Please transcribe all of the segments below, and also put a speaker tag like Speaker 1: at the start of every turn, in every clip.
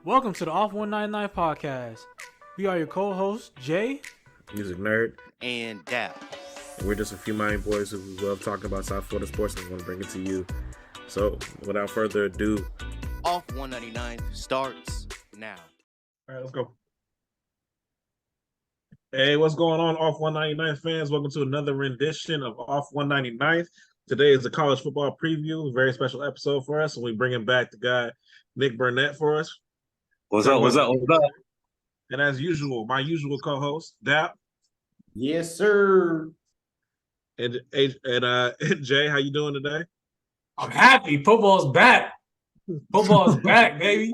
Speaker 1: Welcome to the Off 199 podcast. We are your co-hosts, Jay,
Speaker 2: Music Nerd,
Speaker 3: and Dap.
Speaker 2: We're just a few Miami boys who love talking about South Florida sports and want to bring it to you. So, without further ado,
Speaker 3: Off 199 starts now.
Speaker 2: All right, let's go. Hey, what's going on, Off 199 fans? Welcome to another rendition of Off 199. Today is a college football preview, a very special episode for us, and we're bringing back the guy, Nick Burnett, for us.
Speaker 4: What's up?
Speaker 2: And as usual, my usual co-host, Dap.
Speaker 5: Yes, sir.
Speaker 2: And Jay, how you doing today?
Speaker 1: I'm happy. Football's back. Football's back, baby.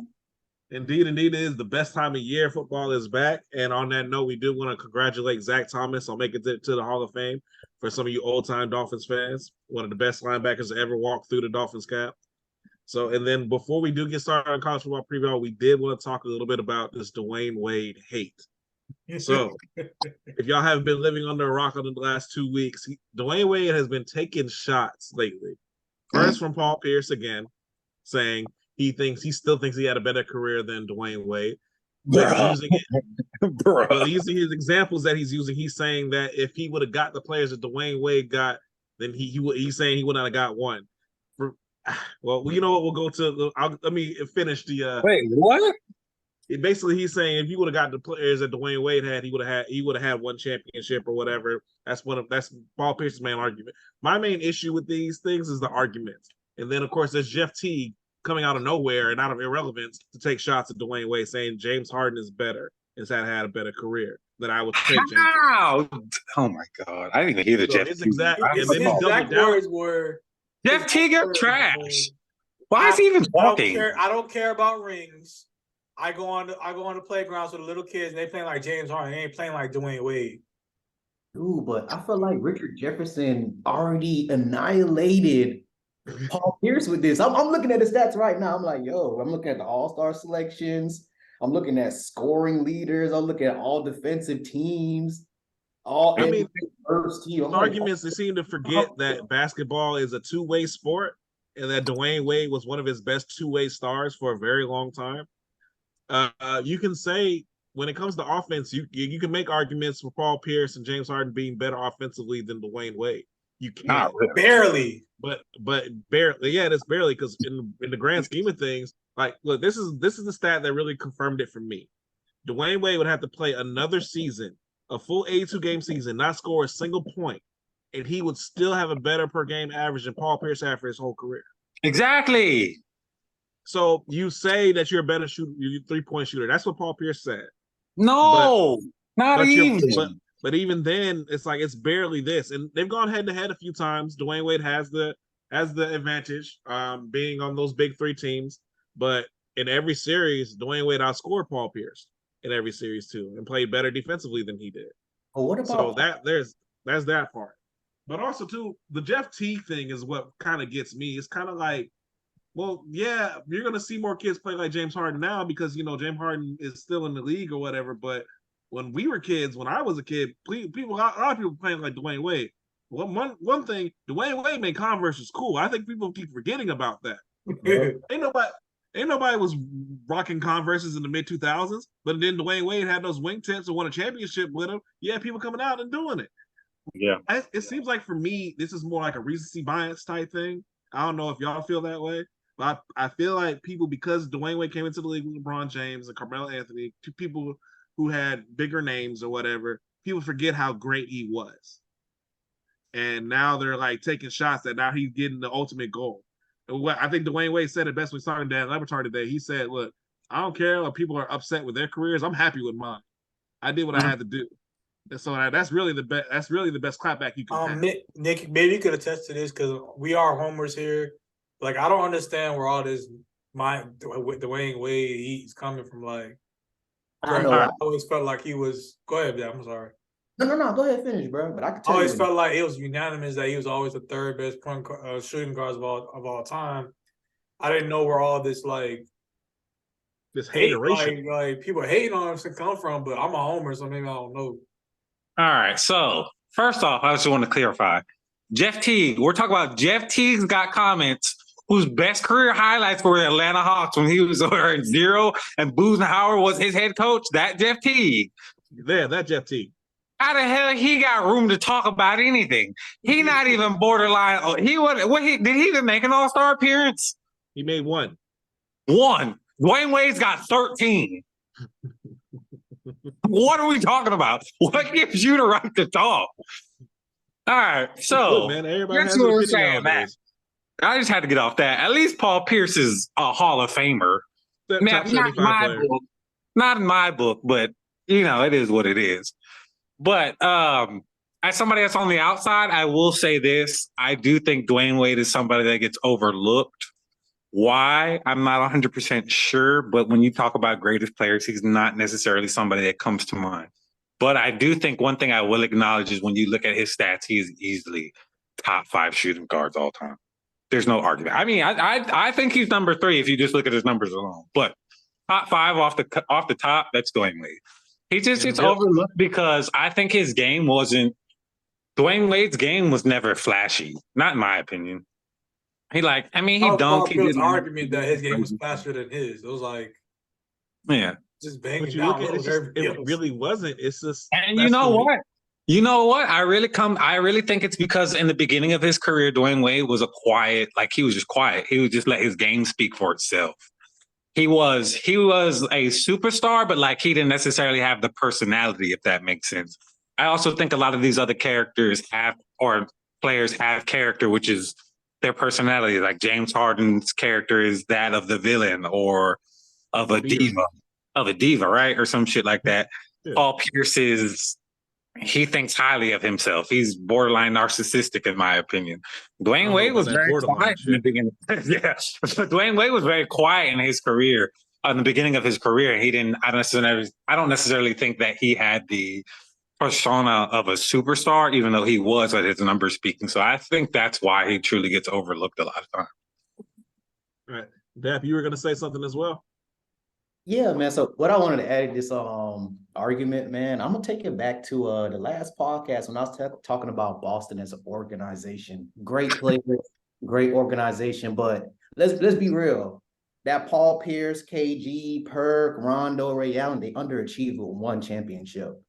Speaker 2: Indeed, it is the best time of year. Football is back. And on that note, we do want to congratulate Zach Thomas on making it to the Hall of Fame. For some of you old-time Dolphins fans, one of the best linebackers to ever walk through the Dolphins cap. So, and then before we do get started on college football preview, we did want to talk a little bit about this Dwayne Wade hate. So, if y'all haven't been living under a rock in the last 2 weeks, Dwayne Wade has been taking shots lately. First from Paul Pierce again, saying he still thinks he had a better career than Dwayne Wade. But using his examples that he's using, he's saying that if he would have got the players that Dwayne Wade got, then he's saying he would not have got one. Well, you know what? We'll go to. Let me finish the.
Speaker 4: Wait, what?
Speaker 2: Basically, he's saying if he would have got the players that Dwayne Wade had, he would have had one championship or whatever. That's Paul Pierce's main argument. My main issue with these things is the arguments, and then of course there's Jeff Teague coming out of nowhere and out of irrelevance to take shots at Dwayne Wade, saying James Harden is better, has had a better career than I would take.
Speaker 4: Wow! Oh my God! I didn't even hear the Jeff.
Speaker 2: His exact
Speaker 1: words were
Speaker 4: Jeff Teague up trash. Why is he even talking?
Speaker 1: I don't care about rings. I go on the playgrounds with the little kids and they playing like James Harden. They ain't playing like Dwayne Wade.
Speaker 5: Ooh, but I feel like Richard Jefferson already annihilated Paul Pierce with this. I'm looking at the stats right now. I'm like, I'm looking at the all-star selections. I'm looking at scoring leaders. I'm looking at all defensive teams. First team.
Speaker 2: Arguments, they seem to forget that basketball is a two-way sport and that Dwayne Wade was one of his best two-way stars for a very long time. You can say when it comes to offense, you can make arguments for Paul Pierce and James Harden being better offensively than Dwayne Wade. You can't.
Speaker 4: Really.
Speaker 1: Barely.
Speaker 2: But barely. Yeah, it's barely because in the grand scheme of things, like, look, this is the stat that really confirmed it for me. Dwayne Wade would have to play another season, a full 82-game season, not score a single point, and he would still have a better per game average than Paul Pierce had for his whole career.
Speaker 4: Exactly.
Speaker 2: So you say that you're a better shooter, you're a three-point shooter. That's what Paul Pierce said.
Speaker 4: No, not even.
Speaker 2: But even then, it's like it's barely this. And they've gone head-to-head a few times. Dwayne Wade has the advantage, being on those big three teams. But in every series, Dwayne Wade outscored Paul Pierce in every series too, and played better defensively than he did.
Speaker 5: Oh, what about
Speaker 2: that's that part. But also too, the Jeff Teague thing is what kind of gets me. It's kind of like, well, yeah, you're gonna see more kids play like James Harden now because James Harden is still in the league or whatever. But when we were kids, when I was a kid, a lot of people playing like Dwayne Wade. Well, one thing, Dwayne Wade made Converse was cool. I think people keep forgetting about that. Ain't nobody was rocking Converses in the mid 2000s, but then Dwayne Wade had those wingtips and won a championship with him. Yeah, people coming out and doing it.
Speaker 4: Yeah,
Speaker 2: it seems like for me, this is more like a recency bias type thing. I don't know if y'all feel that way, but I feel like people, because Dwayne Wade came into the league with LeBron James and Carmelo Anthony, two people who had bigger names or whatever, people forget how great he was. And now they're like taking shots that now he's getting the ultimate goal. And what I think Dwayne Wade said it best when he was talking to Dan Lebertard today. He said, look, I don't care if people are upset with their careers. I'm happy with mine. I did what I had to do. And so that's really the best. That's really the best clapback you can have.
Speaker 1: Nick, maybe you could attest to this because we are homers here. Like, I don't understand where all this Dwayne Wade he's coming from. Like, I always felt like he was. Go ahead, yeah, I'm sorry.
Speaker 5: No. Go ahead, finish, bro. But I could tell
Speaker 1: I always felt like it was unanimous that he was always the third best shooting guards of all time. I didn't know where all this
Speaker 2: this hateration,
Speaker 1: like people hating on him to come from. But I'm a homer, so maybe I don't know.
Speaker 4: All right. So first off, I just want to clarify. Jeff Teague. We're talking about Jeff Teague's got comments whose best career highlights were the Atlanta Hawks when he was wearing 0 and Budenhauer was his head coach, that Jeff Teague.
Speaker 2: Yeah, that Jeff Teague.
Speaker 4: How the hell he got room to talk about anything? He not even borderline. Did he even make an All-Star appearance?
Speaker 2: He made one.
Speaker 4: One. Dwayne Wade's got 13. What are we talking about? What gives you the right to talk? All right, so
Speaker 2: Look, man, everybody
Speaker 4: that's
Speaker 2: has
Speaker 4: what
Speaker 2: an
Speaker 4: we're
Speaker 2: opinion
Speaker 4: saying, man.
Speaker 2: nowadays.
Speaker 4: I just had to get off that. At least Paul Pierce is a Hall of Famer.
Speaker 2: Top
Speaker 4: Not
Speaker 2: 75 player.
Speaker 4: not in my book, but it is what it is. But as somebody that's on the outside, I will say this. I do think Dwayne Wade is somebody that gets overlooked. Why? I'm not 100% sure, but when you talk about greatest players, he's not necessarily somebody that comes to mind. But I do think one thing I will acknowledge is when you look at his stats, he is easily top 5 shooting guards all time. There's no argument. I mean, I think he's number 3 if you just look at his numbers alone. But top 5 off the top, that's Dwayne Wade. He just gets overlooked because I think his game wasn't. Dwayne Wade's game was never flashy, not in my opinion. He dunked. He did
Speaker 1: argument that his game was faster than his. It was like,
Speaker 4: yeah,
Speaker 1: just banging
Speaker 2: But you
Speaker 1: down
Speaker 2: look at
Speaker 1: low.
Speaker 2: it really wasn't. It's just.
Speaker 4: And you know what? You know what? I really think it's because in the beginning of his career, Dwayne Wade was he was just quiet. He would just let his game speak for itself. He was a superstar, but he didn't necessarily have the personality, if that makes sense. I also think a lot of these other players have character, which is their personality. Like James Harden's character is that of the villain or of a diva, right? Or some shit like that. Yeah. Paul Pierce he thinks highly of himself. He's borderline narcissistic, in my opinion. Dwayne Wade was very quiet in the beginning. Yeah, Dwayne Wade was very quiet in his career. In the beginning of his career, I don't necessarily think that he had the persona of a superstar, even though he was at his numbers speaking. So I think that's why he truly gets overlooked a lot of times.
Speaker 2: All right, Dap, you were going to say something as well.
Speaker 5: Yeah, man. So what I wanted to add to this argument, man, I'm gonna take it back to the last podcast when I was talking about Boston as an organization. Great players, great organization, but let's be real. That Paul Pierce, KG, Perk, Rondo, Ray Allen, they underachieved with 1 championship.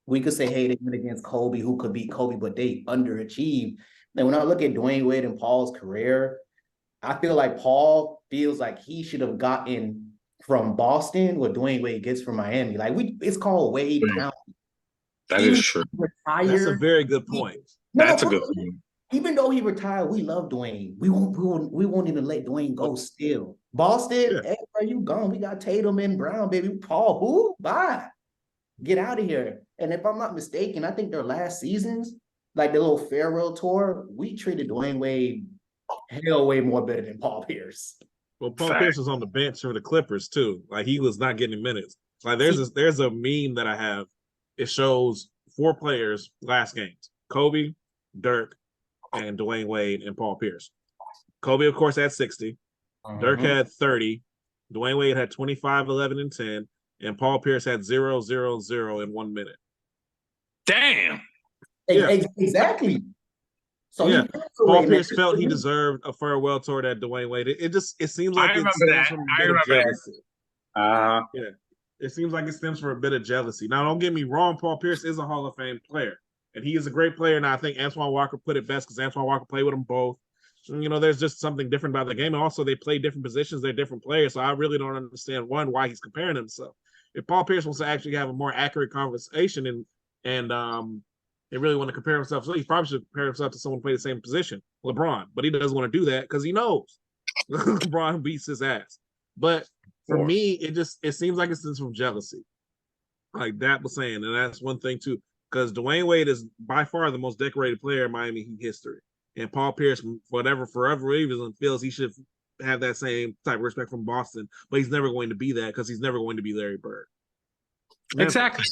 Speaker 5: We could say, hey, they went against Kobe, who could beat Kobe, but they underachieved. And when I look at Dwayne Wade and Paul's career, I feel like Paul feels like he should have gotten from Boston what Dwayne Wade gets from Miami. It's called Wade County.
Speaker 4: That is true.
Speaker 2: That's a very good point.
Speaker 4: That's a good point.
Speaker 5: Even though he retired, we love Dwayne. We won't even let Dwayne go still. Boston, hey, where you gone? We got Tatum and Brown, baby. Paul, who? Bye. Get out of here. And if I'm not mistaken, I think their last seasons, like the little farewell tour, we treated Dwayne Wade way more better than Paul Pierce.
Speaker 2: Well, Paul Pierce was on the bench for the Clippers too. He was not getting minutes. There's a meme that I have. It shows 4 players last games: Kobe, Dirk, and Dwayne Wade and Paul Pierce. Kobe, of course, had 60. Dirk had 30. Dwayne Wade had 25, 11, and 10. And Paul Pierce had 0, 0, 0 in 1 minute.
Speaker 4: Damn.
Speaker 5: Yeah. Exactly. So
Speaker 2: yeah, Paul Pierce felt he deserved a farewell tour at Dwayne Wade. It seems like it stems from a bit of jealousy. Yeah, it seems like it stems from a bit of jealousy. Now, don't get me wrong, Paul Pierce is a Hall of Fame player, and he is a great player. And I think Antoine Walker put it best because Antoine Walker played with them both. There's just something different about the game, and also they play different positions. They're different players, so I really don't understand why he's comparing himself. If Paul Pierce wants to actually have a more accurate conversation and they really want to compare himself. So he probably should compare himself to someone who played the same position, LeBron. But he doesn't want to do that because he knows LeBron beats his ass. But for me, it seems like it stems from jealousy, like Dap was saying, and that's one thing too. Because Dwayne Wade is by far the most decorated player in Miami Heat history, and Paul Pierce, forever reason, feels he should have that same type of respect from Boston. But he's never going to be that because he's never going to be Larry Bird. Never.
Speaker 4: Exactly.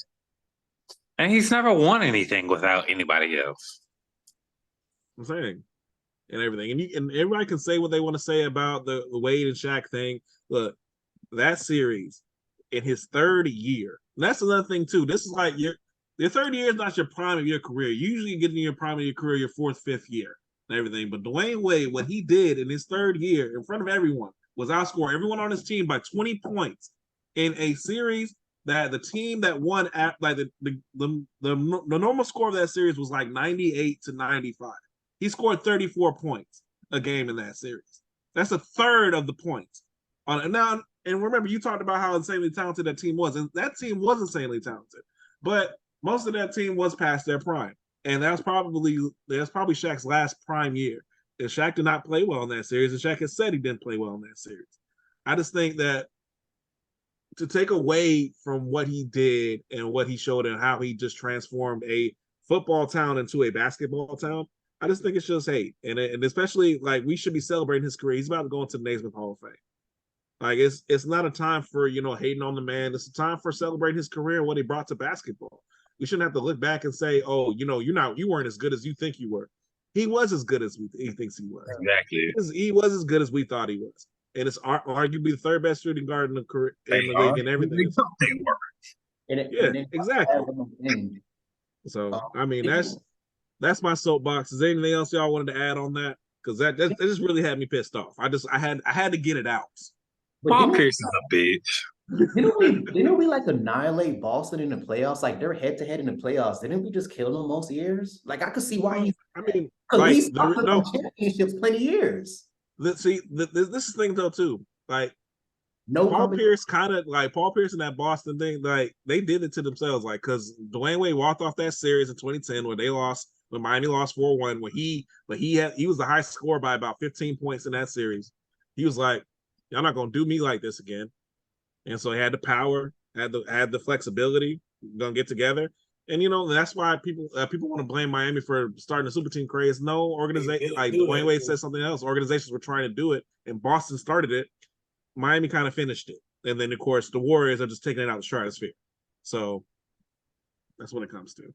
Speaker 4: And he's never won anything without anybody else.
Speaker 2: I'm saying, and everything, and everybody can say what they want to say about the Wade and Shaq thing. Look, that series in his 3rd year. That's another thing too. This is like your 3rd year is not your prime of your career. You usually get in your prime of your career your 4th, 5th year. and everything. But Dwayne Wade, what he did in his third year in front of everyone was outscore everyone on his team by 20 points in a series that the team that won at like the normal score of that series was like 98 to 95. He scored 34 points a game in that series. That's a third of the points. Now, and remember, you talked about how insanely talented that team was, and that team was insanely talented, but most of that team was past their prime, and that's probably Shaq's last prime year. And Shaq did not play well in that series, and Shaq has said he didn't play well in that series. I just think that to take away from what he did and what he showed and how he just transformed a football town into a basketball town, I just think it's just hate. And especially, like, we should be celebrating his career. He's about to go into the Naismith Hall of Fame. Like, it's not a time for, hating on the man. It's a time for celebrating his career and what he brought to basketball. We shouldn't have to look back and say, oh, you weren't as good as you think you were. He was as good as he thinks he was.
Speaker 4: Exactly.
Speaker 2: He was as good as we thought he was. And it's arguably the third best shooting guard in the league and everything.
Speaker 4: They were.
Speaker 2: Exactly. So, I mean, that's my soapbox. Is there anything else y'all wanted to add on that? Because that just really had me pissed off. I had to get it out.
Speaker 4: Paul Pierce is a bitch.
Speaker 5: Didn't we like annihilate Boston in the playoffs? Like, they're head to head in the playoffs. Didn't we just kill them most years? Like, I could see why he.
Speaker 2: I mean,
Speaker 5: he's championships plenty of years.
Speaker 2: This is the thing though too. Like, Paul Pierce in that Boston thing, like, they did it to themselves. Like, because Dwayne Wade walked off that series in 2010 when Miami lost 4-1. He was the high score by about 15 points in that series. He was like, y'all not gonna do me like this again. And so he had the power, had the flexibility, gonna get together. And that's why people want to blame Miami for starting a super team craze. No organization, like Dwayne Wade said something else. Organizations were trying to do it, and Boston started it. Miami kind of finished it, and then of course the Warriors are just taking it out of the stratosphere. So that's what it comes to.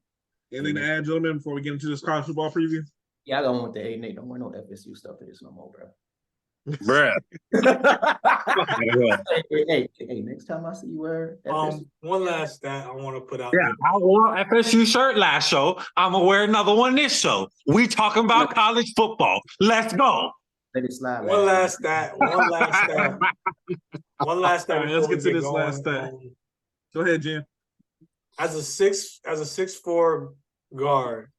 Speaker 2: Anything to add, gentlemen, before we get into this college football preview?
Speaker 5: Yeah, I don't want the 8-8. Don't want no FSU stuff to this no more, bro.
Speaker 4: Bruh.
Speaker 5: hey, next time I see you wear FSU.
Speaker 1: One last stat I want to put out.
Speaker 4: Yeah,
Speaker 1: there.
Speaker 4: I wore an FSU shirt last show. I'm gonna wear another one this show. We talking about college football. Let's go.
Speaker 5: Let it slide.
Speaker 1: One last stat. One last stat.
Speaker 2: Let's get to this last stat. Go ahead, Jim.
Speaker 1: As a 6'4" guard,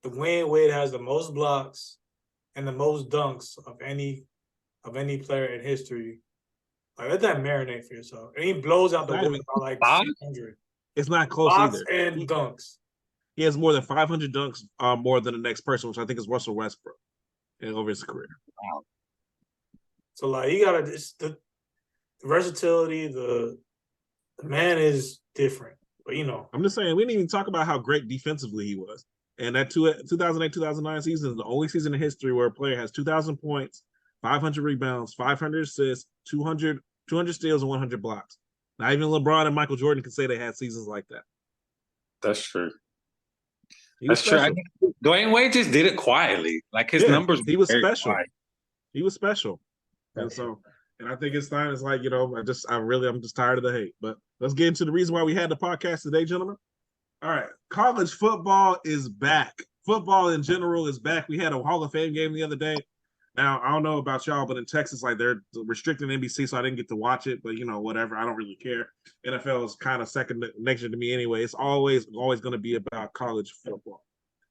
Speaker 1: Dwayne Wade has the most blocks and the most dunks of any player in history. Like, let that marinate for yourself. And he blows out the women by like 600.
Speaker 2: It's not close
Speaker 1: blocks
Speaker 2: either.
Speaker 1: And dunks.
Speaker 2: He has more than 500 dunks, more than the next person, which I think is Russell Westbrook, over his career.
Speaker 1: Wow. So, like, he got the versatility. The man is different. But
Speaker 2: I'm just saying, we didn't even talk about how great defensively he was. And that 2008-2009 season is the only season in history where a player has 2,000 points, 500 rebounds, 500 assists, 200 steals, and 100 blocks. Not even LeBron and Michael Jordan can say they had seasons like that.
Speaker 4: That's true. That's true. Dwayne Wade just did it quietly. Like, his numbers.
Speaker 2: He was special. He was special. And I think it's time. It's like, I'm just tired of the hate. But let's get into the reason why we had the podcast today, gentlemen. All right, college football is back. Football in general is back. We had a Hall of Fame game the other day. Now, I don't know about y'all, but in Texas, like, they're restricting NBC, so I didn't get to watch it. But, whatever. I don't really care. NFL is kind of second nature to me anyway. It's always going to be about college football.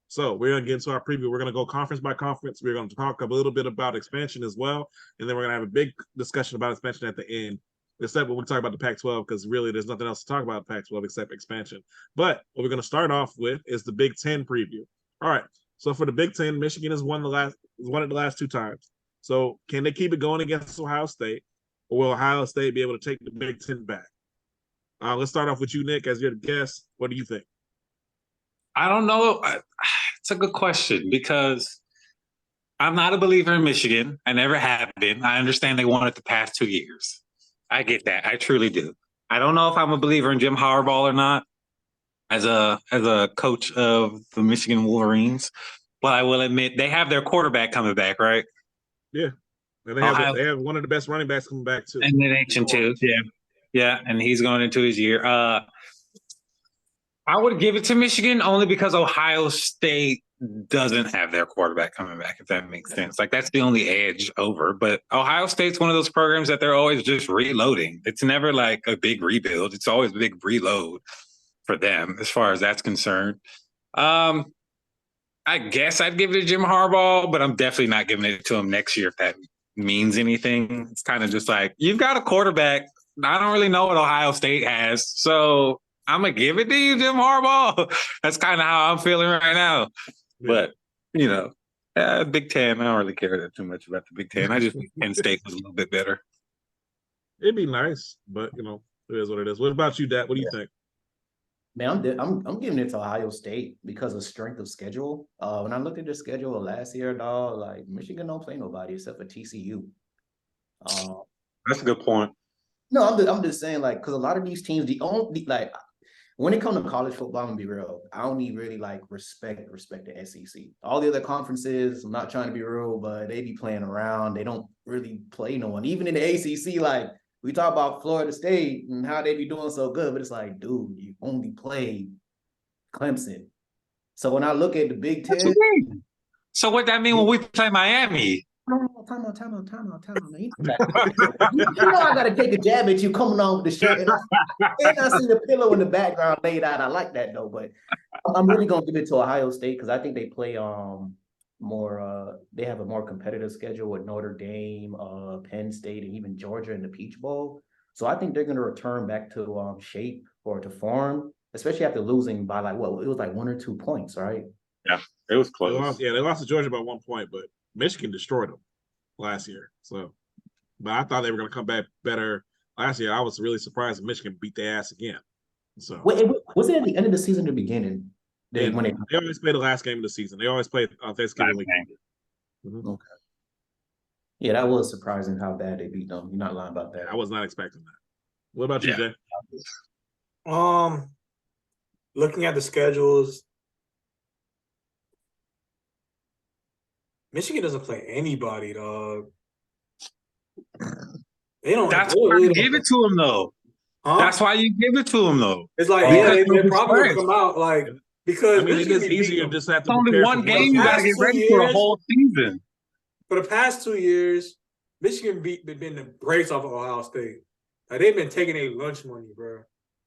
Speaker 2: So we're going to get into our preview. We're going to go conference by conference. We're going to talk a little bit about expansion as well. And then we're going to have a big discussion about expansion at the end. Except when we talk about the Pac-12, because really there's nothing else to talk about Pac-12 except expansion. But what we're going to start off with is the Big Ten preview. All right. So for the Big Ten, Michigan has won it the last 2 times. So can they keep it going against Ohio State, or will Ohio State be able to take the Big Ten back? Let's start off with you, Nick, as your guest. What do you think?
Speaker 4: I don't know. It's a good question because I'm not a believer in Michigan. I never have been. I understand they won it the past 2 years. I get that. I truly do. I don't know if I'm a believer in Jim Harbaugh or not as a coach of the Michigan Wolverines, but I will admit they have their quarterback coming back, right?
Speaker 2: Yeah. And they have one of the best running backs coming back too.
Speaker 4: And the nation too. Yeah. Yeah. And he's going into his year. I would give it to Michigan only because Ohio State doesn't have their quarterback coming back, if that makes sense. Like that's the only edge over. But Ohio State's one of those programs that they're always just reloading. It's never like a big rebuild. It's always a big reload for them as far as that's concerned. I guess I'd give it to Jim Harbaugh, but I'm definitely not giving it to him next year if that means anything. It's kind of just like, you've got a quarterback. I don't really know what Ohio State has. So I'm going to give it to you, Jim Harbaugh. That's kind of how I'm feeling right now. But, Big Ten, I don't really care too much about the Big Ten. I just think Penn State was a little bit better.
Speaker 2: It'd be nice, but, it is what it is. What about you, Dad? What do you think?
Speaker 5: Man, I'm giving it to Ohio State because of strength of schedule. When I looked at their schedule last year, dog, like Michigan don't play nobody except for TCU.
Speaker 4: That's a good point.
Speaker 5: No, I'm just saying, like, because a lot of these teams, the only like when it comes to college football, I'm gonna be real. I only really like respect the SEC. All the other conferences, I'm not trying to be rude, but they be playing around. They don't really play no one. Even in the ACC, like we talk about Florida State and how they be doing so good, but it's like, dude, you only play Clemson. So when I look at the Big Ten,
Speaker 4: so what that mean when we play Miami?
Speaker 5: Time out. You know I gotta take a jab at you coming on with the shirt, and I see the pillow in the background laid out. I like that though, but I'm really gonna give it to Ohio State because I think they play more. They have a more competitive schedule with Notre Dame, Penn State, and even Georgia in the Peach Bowl. So I think they're gonna return back to shape or to form, especially after losing by it was like 1 or 2 points, right?
Speaker 4: Yeah, it was close.
Speaker 2: They lost to Georgia by 1 point, but Michigan destroyed them last year. So, but I thought they were going to come back better last year. I was really surprised that Michigan beat their ass again. So,
Speaker 5: was it at the end of the season or the beginning? They
Speaker 2: always play the last game of the season. They always play on Thanksgiving week.
Speaker 5: Mm-hmm. Okay. Yeah, that was surprising how bad they beat them. You're not lying about that.
Speaker 2: I was not expecting that. What about you, Jay?
Speaker 1: Looking at the schedules, Michigan doesn't play anybody, dog. They don't.
Speaker 4: That's why you give it to them, though. Huh? That's why you give it to them, though.
Speaker 1: It's like, they're probably gonna come out like because
Speaker 2: it is easier to just have to.
Speaker 4: It's only one game. You gotta get ready for a whole season. For
Speaker 1: the past 2 years, Michigan been the brakes off of Ohio State. Like they've been taking their lunch money, bro.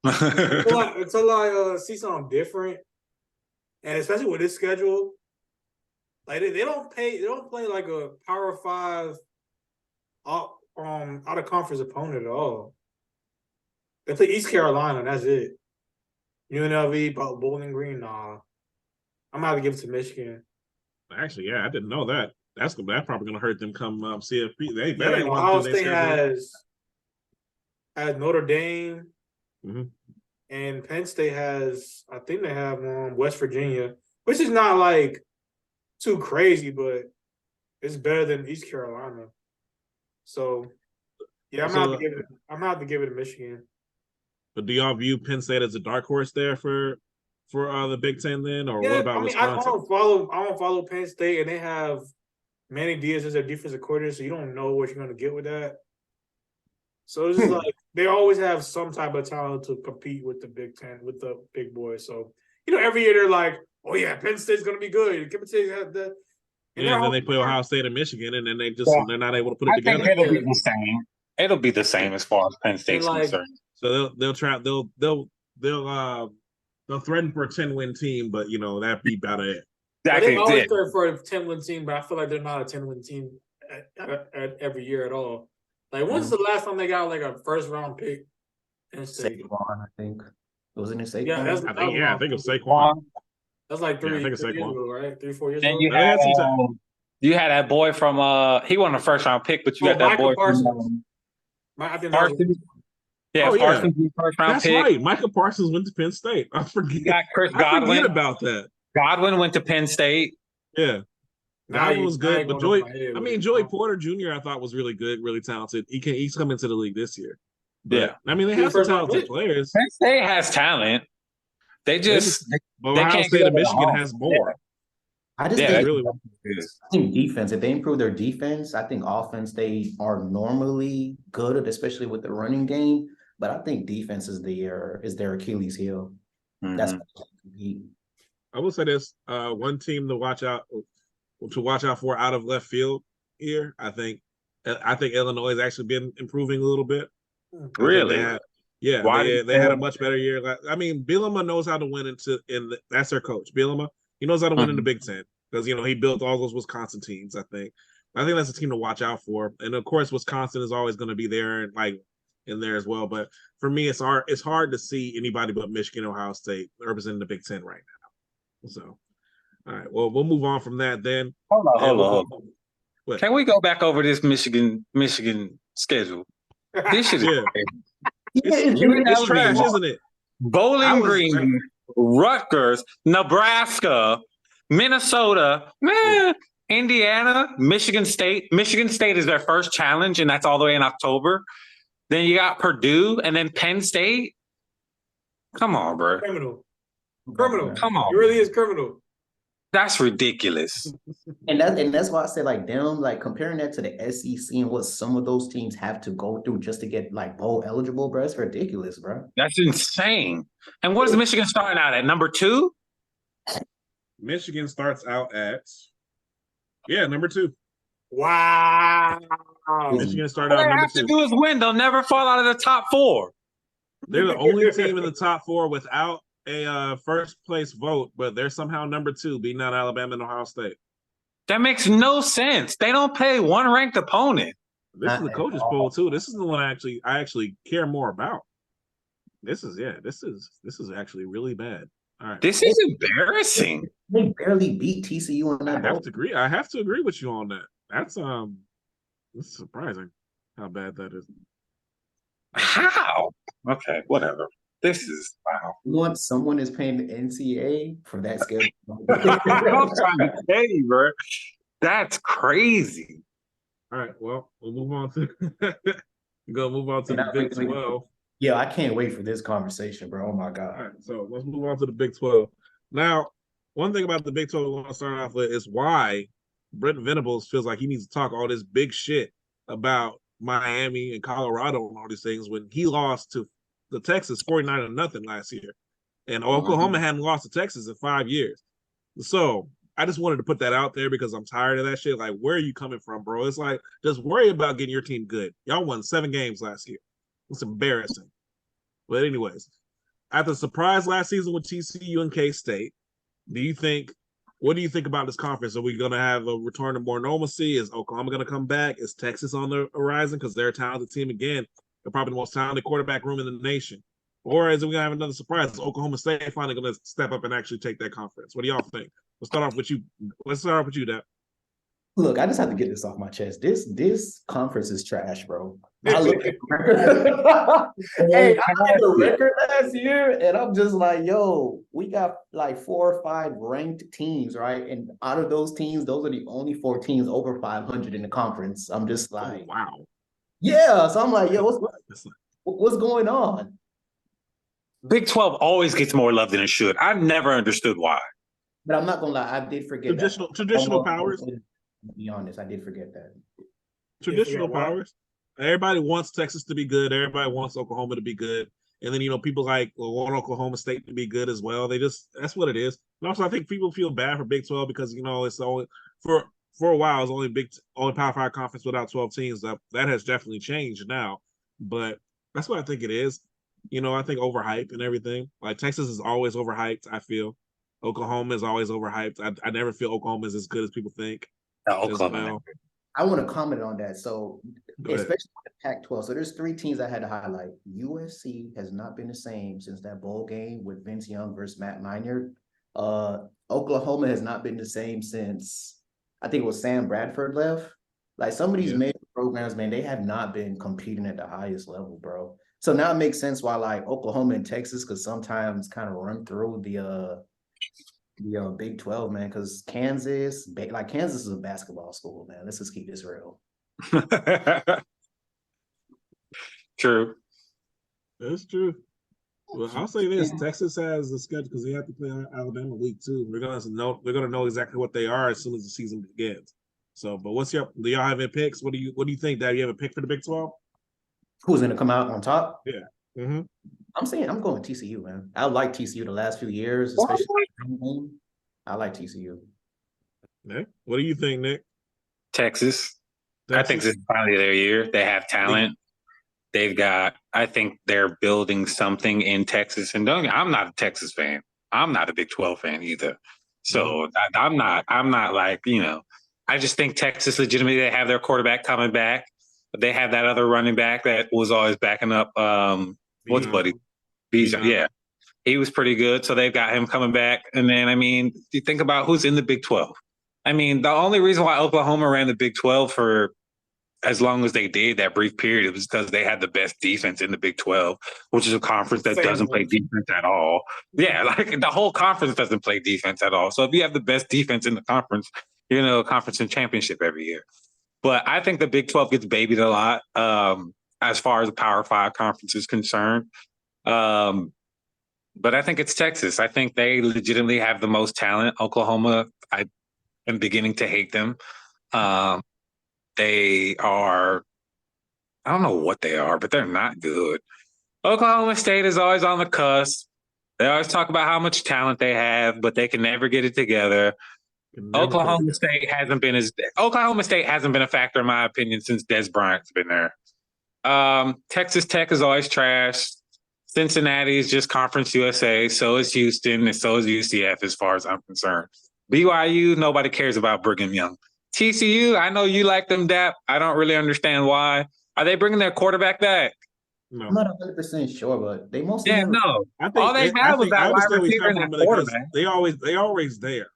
Speaker 1: Until I see something different, and especially with this schedule. Like they don't play like a Power 5 out of conference opponent at all. They play East Carolina, and that's it. UNLV, Bowling Green, nah. I'm gonna have to give it to Michigan.
Speaker 2: Actually, yeah, I didn't know that. That's probably gonna hurt them come CFB. They better.
Speaker 1: Ohio State has Notre Dame, and Penn State has. I think they have West Virginia, which is not like too crazy, but it's better than East Carolina. So, yeah, I'm gonna have to give it to Michigan.
Speaker 2: But do y'all view Penn State as a dark horse there for the Big Ten then, or what about Wisconsin?
Speaker 1: I don't follow Penn State, and they have Manny Diaz as their defensive coordinator, so you don't know what you're gonna get with that. So it's just like they always have some type of talent to compete with the Big Ten, with the big boys. So every year they're like, oh yeah, Penn State's gonna be good. Penn State has that.
Speaker 2: And then they play Ohio State and Michigan, and then they're not able to put it together.
Speaker 4: It'll be the same. It'll be the same as far as Penn State's concerned.
Speaker 2: So they'll threaten for a 10-win team, but that'd be about it.
Speaker 1: They always threaten for a 10-win team, but I feel like they're not a 10-win team at every year at all. Like when's the last time they got like a first round pick?
Speaker 5: Saquon, I think. Wasn't it Saquon?
Speaker 1: Yeah,
Speaker 2: I think it was Saquon.
Speaker 1: That's like 3 years ago, right? 3-4 years ago.
Speaker 4: You had that boy from he won a first round pick, but you got that boy
Speaker 1: from
Speaker 4: Parsons. Parsons first round pick.
Speaker 2: That's right. Michael Parsons went to Penn State. I forget.
Speaker 4: You got Chris Godwin.
Speaker 2: I forget about that.
Speaker 4: Godwin went to Penn State.
Speaker 2: Yeah. Godwin was good, but Joey Porter Jr. I thought was really good, really talented. He's come into the league this year. But, I mean, they have some talented players.
Speaker 4: Penn State has talent. They just
Speaker 2: Ohio State and Michigan has more.
Speaker 5: I just think defense. If they improve their defense, I think offense they are normally good, especially with the running game. But I think defense is their Achilles heel. That's
Speaker 2: I will say this: one team to watch out for out of left field here. I think Illinois has actually been improving a little bit.
Speaker 4: Really? Why
Speaker 2: They had a much better year. I mean, Bielema knows how to win that's their coach. Bielema, he knows how to win in the Big Ten because he built all those Wisconsin teams. I think that's a team to watch out for. And of course, Wisconsin is always going to be there and in there as well. But for me, it's hard to see anybody but Michigan, Ohio State representing the Big Ten right now. So, all right, well, we'll move on from that then.
Speaker 4: Hold on. What? Can we go back over this Michigan schedule? This shit is
Speaker 2: it's trash, isn't it?
Speaker 4: Bowling Green, Rutgers, Nebraska, Minnesota, Indiana, Michigan State. Michigan State is their first challenge, and that's all the way in October. Then you got Purdue, and then Penn State. Come on, bro.
Speaker 1: Criminal.
Speaker 4: Come on.
Speaker 1: It really is criminal.
Speaker 4: That's ridiculous.
Speaker 5: And that's why I said comparing that to the SEC and what some of those teams have to go through just to get bowl eligible, bro. It's ridiculous, bro.
Speaker 4: That's insane. And what is Michigan starting out at? Number 2?
Speaker 2: Michigan starts out at number 2.
Speaker 1: Wow.
Speaker 2: Michigan started out number 2.
Speaker 4: All they have to do is win. They'll never fall out of the top 4.
Speaker 2: They're the only team in the top 4 without a first place vote, but they're somehow number 2, beating out Alabama and Ohio State.
Speaker 4: That makes no sense. They don't play one ranked opponent.
Speaker 2: This is the coaches poll too. This is the one I actually care more about. This is actually really bad. All right.
Speaker 4: This is embarrassing.
Speaker 5: They barely beat TCU in that bowl.
Speaker 2: I have to agree with you on that. That's it's surprising how bad that is.
Speaker 4: How? Okay, whatever. This is wow.
Speaker 5: Once someone is paying the NCAA for that schedule.
Speaker 4: I'm trying to tell you, bro. That's crazy.
Speaker 2: All right, well, we'll move on to the Big 12.
Speaker 5: Yeah, I can't wait for this conversation, bro. Oh my God.
Speaker 2: All right, so let's move on to the Big 12. Now, one thing about the Big 12 we want to start off with is why Brent Venables feels like he needs to talk all this big shit about Miami and Colorado and all these things when he lost to the Texas 49-0 last year. And Oklahoma hadn't lost to Texas in 5 years. So I just wanted to put that out there because I'm tired of that shit. Like, where are you coming from, bro? It's like, just worry about getting your team good. Y'all won 7 games last year. It's embarrassing. But anyways, after the surprise last season with TCU and K-State, what do you think about this conference? Are we going to have a return to more normalcy? Is Oklahoma going to come back? Is Texas on the horizon? Because they're a talented team again. They're probably the most talented quarterback room in the nation. Or is it going to have another surprise? Is Oklahoma State finally going to step up and actually take that conference? What do y'all think? Let's start off with you, Dap.
Speaker 5: Look, I just have to get this off my chest. This conference is trash, bro. I look at the record last year, and I'm just like, yo, we got 4 or 5 ranked teams, right? And out of those teams, those are the only 4 teams over 500 in the conference. I'm just like,
Speaker 2: oh, wow.
Speaker 5: Yeah, so I'm like, yo, what's going on?
Speaker 4: Big 12 always gets more love than it should. I've never understood why.
Speaker 5: But I'm not gonna lie, I did forget
Speaker 2: traditional powers.
Speaker 5: To be honest, I did forget that.
Speaker 2: Traditional powers. Everybody wants Texas to be good. Everybody wants Oklahoma to be good. And then, people want Oklahoma State to be good as well. That's what it is. And also, I think people feel bad for Big 12 because, it's only for a while, it's only Power 5 conference without 12 teams. That has definitely changed now. But that's what I think it is. I think overhyped and everything. Like, Texas is always overhyped, I feel. Oklahoma is always overhyped. I never feel Oklahoma is as good as people think.
Speaker 4: Oklahoma.
Speaker 5: I want to comment on that. So, especially with the Pac-12. So, there's 3 teams I had to highlight. USC has not been the same since that bowl game with Vince Young versus Matt Leinart. Oklahoma has not been the same since, I think it was Sam Bradford left. Like, some of these major programs, man, they have not been competing at the highest level, bro. So now it makes sense why Oklahoma and Texas could sometimes kind of run through the Big 12, man, because Kansas is a basketball school, man. Let's just keep this real.
Speaker 4: True.
Speaker 2: That's true. Well, I'll say this: Texas has a schedule because they have to play Alabama week 2. We're gonna know exactly what they are as soon as the season begins. So, but do y'all have any picks? What do you think, Dad? You have a pick for the Big 12?
Speaker 5: Who's gonna come out on top?
Speaker 2: Yeah. Mm-hmm.
Speaker 5: I'm going TCU, man. I like TCU the last few years, especially. I like TCU.
Speaker 2: Nick, what do you think, Nick?
Speaker 4: Texas. I think this is finally their year. They have talent. I think they're building something in Texas. And I'm not a Texas fan. I'm not a Big 12 fan either. So I'm not like, I just think Texas legitimately, they have their quarterback coming back. They have that other running back that was always backing up. What's buddy? Bijan. Yeah. He was pretty good. So they've got him coming back. And then, you think about who's in the Big 12. The only reason why Oklahoma ran the Big 12 for as long as they did that brief period, it was because they had the best defense in the Big 12, which is a conference that doesn't play defense at all. Yeah, like the whole conference doesn't play defense at all. So if you have the best defense in the conference, you're in a conference and championship every year. But I think the Big 12 gets babied a lot as far as the Power 5 conference is concerned. But I think it's Texas. I think they legitimately have the most talent. Oklahoma, I am beginning to hate them. They are, I don't know what they are, but they're not good. Oklahoma State is always on the cusp. They always talk about how much talent they have, but they can never get it together. Oklahoma State hasn't been a factor, in my opinion, since Des Bryant's been there. Texas Tech is always trash. Cincinnati is just Conference USA. So is Houston, and so is UCF, as far as I'm concerned. BYU, nobody cares about Brigham Young. TCU, I know you like them, Dap. I don't really understand why. Are they bringing their quarterback back?
Speaker 5: No. I'm not 100% sure, but they mostly
Speaker 4: no. I think all they have was that wide receiver and that quarterback.
Speaker 2: They always there.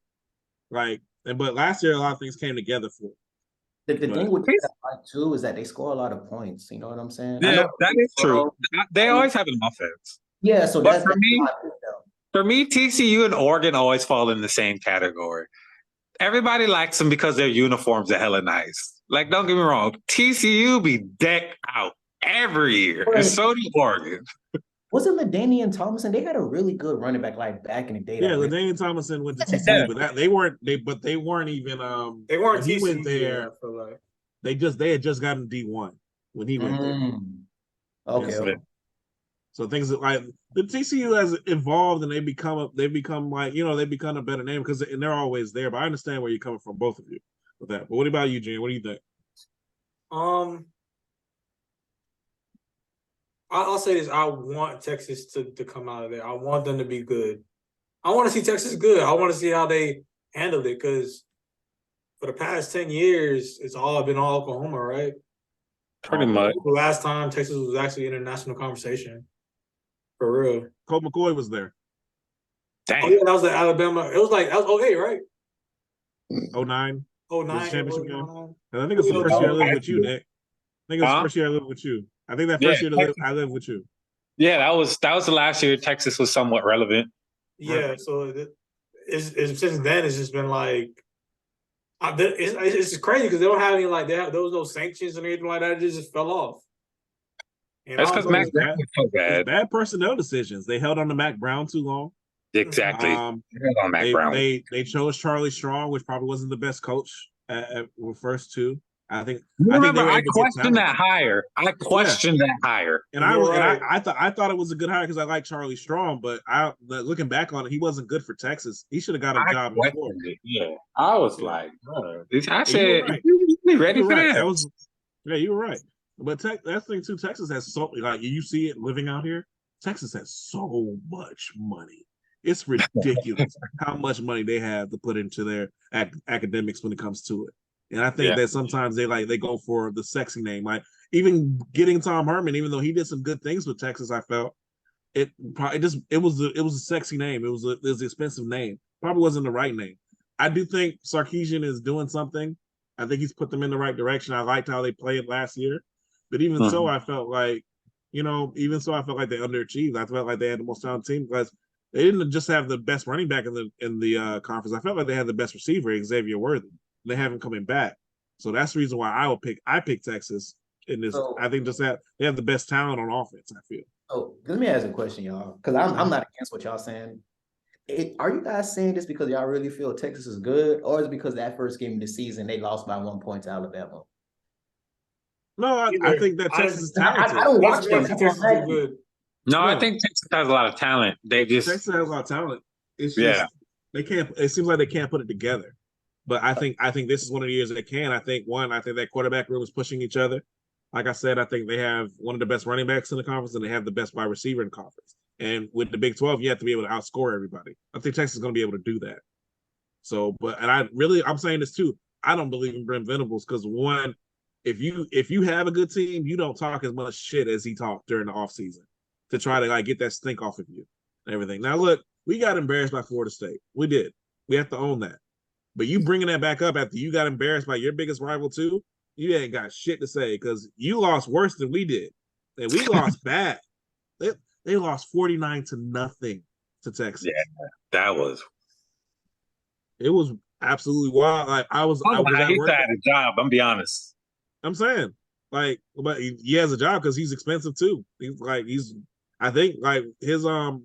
Speaker 2: But last year a lot of things came together for them.
Speaker 5: The thing with that too is that they score a lot of points. You know what I'm saying?
Speaker 4: Yeah, that is true. They always have an offense.
Speaker 5: Yeah, so
Speaker 4: but for me, TCU and Oregon always fall in the same category. Everybody likes them because their uniforms are hella nice. Like, don't get me wrong, TCU be decked out every year, and so do Oregon.
Speaker 5: Wasn't LaDainian Tomlinson? They had a really good running back, like back in the day.
Speaker 2: Yeah, LaDainian Tomlinson went to TCU, but they weren't even. They weren't
Speaker 1: TCU.
Speaker 2: He went there. They had just gotten D1 when he went there.
Speaker 5: Okay.
Speaker 2: So things like the TCU has evolved and they become a better name because they're always there. But I understand where you're coming from, both of you, with that. But what about you, Jen? What do you think?
Speaker 1: I'll say this: I want Texas to come out of there. I want them to be good. I want to see Texas good. I want to see how they handled it because for the past 10 years, it's all been all Oklahoma, right?
Speaker 4: Pretty much.
Speaker 1: The last time Texas was actually in a national conversation. For real.
Speaker 2: Colt McCoy was there.
Speaker 4: Dang.
Speaker 1: Oh, yeah, that was the Alabama. It was like, that was 08, right?
Speaker 2: 09.
Speaker 1: 09.
Speaker 2: Championship game. And I think it's the first year I lived with you, Nick. I think it's the first year I lived with you. I think that first year I lived with you.
Speaker 4: Yeah, that was the last year Texas was somewhat relevant.
Speaker 1: Yeah, so since then it's just been like it's just crazy because they don't have any there was no sanctions and anything like that. It just fell off. And
Speaker 4: that's because Mac Brown was so bad.
Speaker 2: Bad personnel decisions. They held on to Mac Brown too long.
Speaker 4: Exactly.
Speaker 2: They chose Charlie Strong, which probably wasn't the best coach at first two. I think.
Speaker 4: I questioned that hire.
Speaker 2: And I thought it was a good hire because I like Charlie Strong, but looking back on it, he wasn't good for Texas. He should have got a job before.
Speaker 4: Yeah, I was like, I said, you ready for that?
Speaker 2: You were right. But that's the thing too. Texas has so you see it living out here. Texas has so much money. It's ridiculous how much money they have to put into their academics when it comes to it. And I think that sometimes they go for the sexy name. Like even getting Tom Herman, even though he did some good things with Texas, I felt it was a sexy name. It was an expensive name. Probably wasn't the right name. I do think Sarkisian is doing something. I think he's put them in the right direction. I liked how they played last year. But even so, I felt like, they underachieved. I felt like they had the most talented team because they didn't just have the best running back in the conference. I felt like they had the best receiver, Xavier Worthy. They have him coming back. So that's the reason why I pick Texas in this. So, I think just that they have the best talent on offense, I feel.
Speaker 5: So let me ask a question, y'all, because I'm not against what y'all saying. Are you guys saying this because y'all really feel Texas is good, or is it because that first game of the season they lost by 1 point to Alabama?
Speaker 2: No, I think that Texas is talented.
Speaker 5: I don't watch them.
Speaker 1: Texas is good.
Speaker 4: No, I think Texas has a lot of talent. Texas
Speaker 2: has a lot of talent. It's just They can't. It seems like they can't put it together. But I think this is one of the years they can. I think that quarterback room is pushing each other. Like I said, I think they have one of the best running backs in the conference, and they have the best wide receiver in the conference. And with the Big 12, you have to be able to outscore everybody. I think Texas is going to be able to do that. So, I'm saying this too. I don't believe in Brent Venables because one, if you have a good team, you don't talk as much shit as he talked during the offseason to try to like get that stink off of you and everything. Now, look, we got embarrassed by Florida State. We did. We have to own that. But you bringing that back up after you got embarrassed by your biggest rival too, you ain't got shit to say because you lost worse than we did. And we lost bad. They lost 49-0 to Texas.
Speaker 4: Yeah,
Speaker 2: it was absolutely wild. Like I was at work.
Speaker 4: Had a job, I'm be honest.
Speaker 2: I'm saying, like, but he has a job because he's expensive too. I think like his to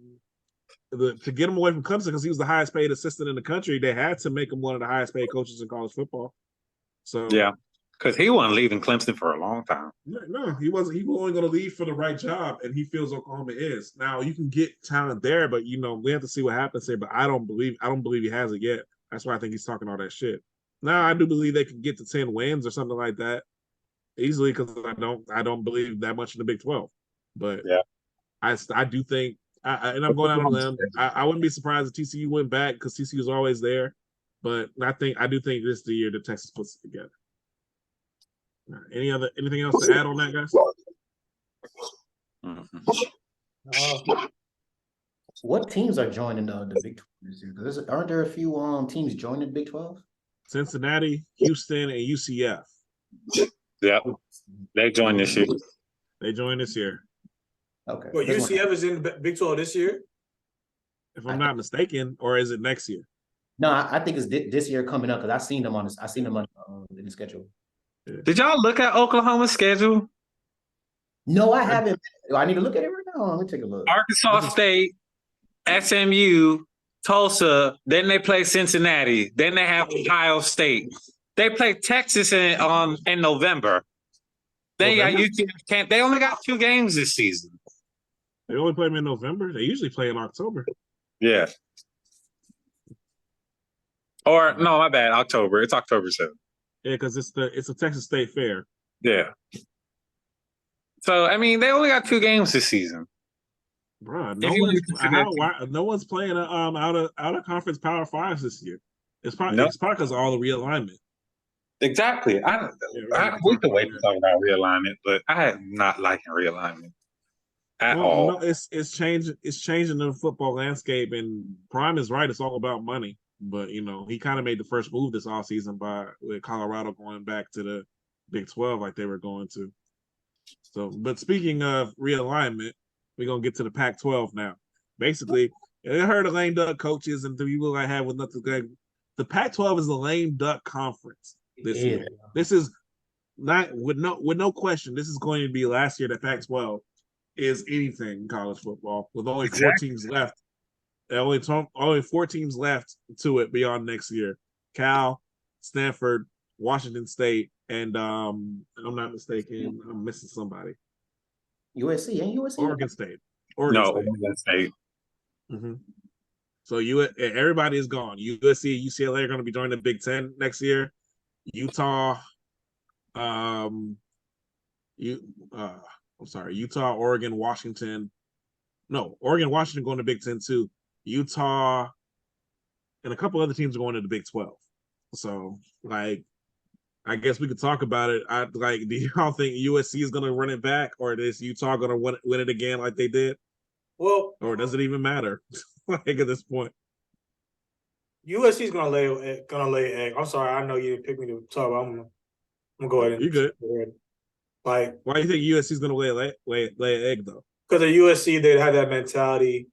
Speaker 2: get him away from Clemson because he was the highest paid assistant in the country. They had to make him one of the highest paid coaches in college football. So
Speaker 4: yeah, because he wasn't leaving Clemson for a long time.
Speaker 2: No, he wasn't. He was only going to leave for the right job, and he feels Oklahoma is. Now you can get talent there, but we have to see what happens here. But I don't believe he has it yet. That's why I think he's talking all that shit. Now I do believe they can get to 10 wins or something like that easily because I don't believe that much in the Big 12. But yeah, I do think. And I'm going out on a limb. I wouldn't be surprised if TCU went back because TCU is always there. But I do think this is the year that Texas puts it together. Anything else to add on that, guys?
Speaker 5: What teams are joining the Big 12 this year? Aren't there a few teams joining the Big 12?
Speaker 2: Cincinnati, Houston, and UCF.
Speaker 4: Yeah, they joined this year.
Speaker 2: They joined this year.
Speaker 5: Okay.
Speaker 1: Well, UCF is in the Big 12 this year?
Speaker 2: If I'm not mistaken, or is it next year?
Speaker 5: No, I think it's this year coming up because I seen them in the schedule.
Speaker 4: Did y'all look at Oklahoma's schedule?
Speaker 5: No, I haven't. I need to look at it right now. Let me take a look.
Speaker 4: Arkansas State, SMU, Tulsa. Then they play Cincinnati. Then they have Ohio State. They play Texas in November. Then you got UCF camp. They only got 2 games this season.
Speaker 2: They only play them in November. They usually play in October.
Speaker 4: Yeah. Or no, my bad. October. It's October 7th.
Speaker 2: Yeah, because it's a Texas State fair.
Speaker 4: Yeah. So I mean, they only got 2 games this season.
Speaker 2: Bro, no one's playing out of conference Power Fives this year. It's probably because of all the realignment.
Speaker 4: Exactly. We can wait to talk about realignment, but I am not liking realignment at all.
Speaker 2: No, it's changing. It's changing the football landscape, and Prime is right. It's all about money. But he kind of made the first move this offseason with Colorado going back to the Big 12 like they were going to. So, but speaking of realignment, we're gonna get to the Pac-12 now. Basically, I heard of lame duck coaches and the people I have with nothing good. The Pac-12 is a lame duck conference this year. This is not with no question. This is going to be last year that Pac-12 is anything in college football with only 4 teams left. Only 4 teams left to it beyond next year. Cal, Stanford, Washington State, and I'm not mistaken, I'm missing somebody.
Speaker 5: USC, ain't USC?
Speaker 2: Oregon State.
Speaker 4: Oregon State.
Speaker 2: Mm-hmm. So everybody is gone. USC, UCLA are going to be joining the Big 10 next year. Utah, Utah, Oregon, Washington. No, Oregon, Washington going to Big 10 too. Utah, and a couple other teams are going to the Big 12. So, I guess we could talk about it. Do y'all think USC is going to run it back, or is Utah going to win it again like they did?
Speaker 1: Well,
Speaker 2: or does it even matter? At this point,
Speaker 1: USC is going to lay egg. I'm sorry, I know you didn't pick me to talk. I'm gonna go ahead.
Speaker 2: You good? Why do you think USC is going to lay an egg though?
Speaker 1: Because at USC they have that mentality.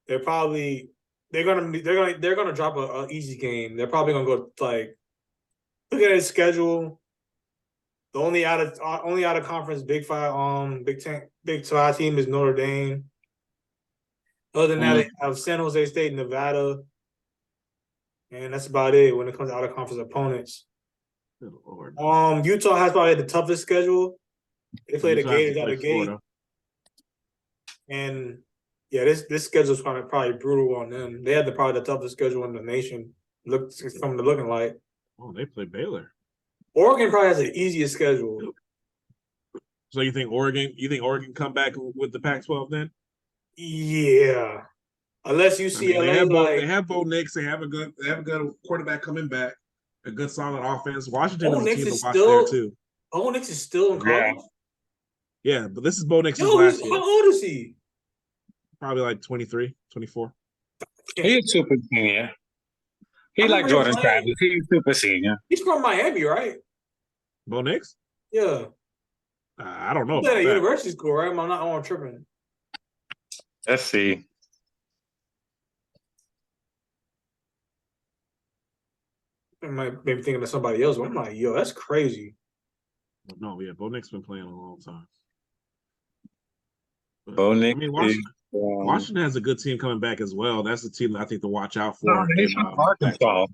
Speaker 1: They're gonna drop an easy game. They're probably gonna go look at his schedule. The only out of conference Big 12 team is Notre Dame. Other than that, they have San Jose State, Nevada, and that's about it when it comes to out of conference opponents. Utah has probably the toughest schedule. They play the Gators out of the gate, and Yeah, this schedule's probably brutal on them. They had probably the toughest schedule in the nation. It's coming to looking like.
Speaker 2: Oh, they play Baylor.
Speaker 1: Oregon probably has the easiest schedule.
Speaker 2: So you think Oregon come back with the Pac-12 then?
Speaker 1: Yeah, unless UCLA
Speaker 2: they have Bo Nix. They have a good quarterback coming back. A good solid offense. Washington is a team to watch there too.
Speaker 1: Bo Nix is still in college.
Speaker 2: Yeah, but this is Bo Nix's
Speaker 1: Yo,
Speaker 2: last year.
Speaker 1: how old is he?
Speaker 2: Probably like 23, 24.
Speaker 4: He's super senior. He like Jordan Travis. He's super senior.
Speaker 1: He's from Miami, right?
Speaker 2: Bo Nix?
Speaker 1: Yeah.
Speaker 2: I don't know
Speaker 1: He's
Speaker 2: about
Speaker 1: at a
Speaker 2: that.
Speaker 1: university school, right? I'm not on tripping.
Speaker 4: Let's see.
Speaker 1: I might maybe thinking of somebody else, but I'm like, yo, that's crazy.
Speaker 2: No, yeah, Bo Nix been playing a long time. But,
Speaker 4: Bo Nix.
Speaker 2: I mean, Washington has a good team coming back as well. That's the team that I think to watch out for.
Speaker 4: No, he's from Arkansas.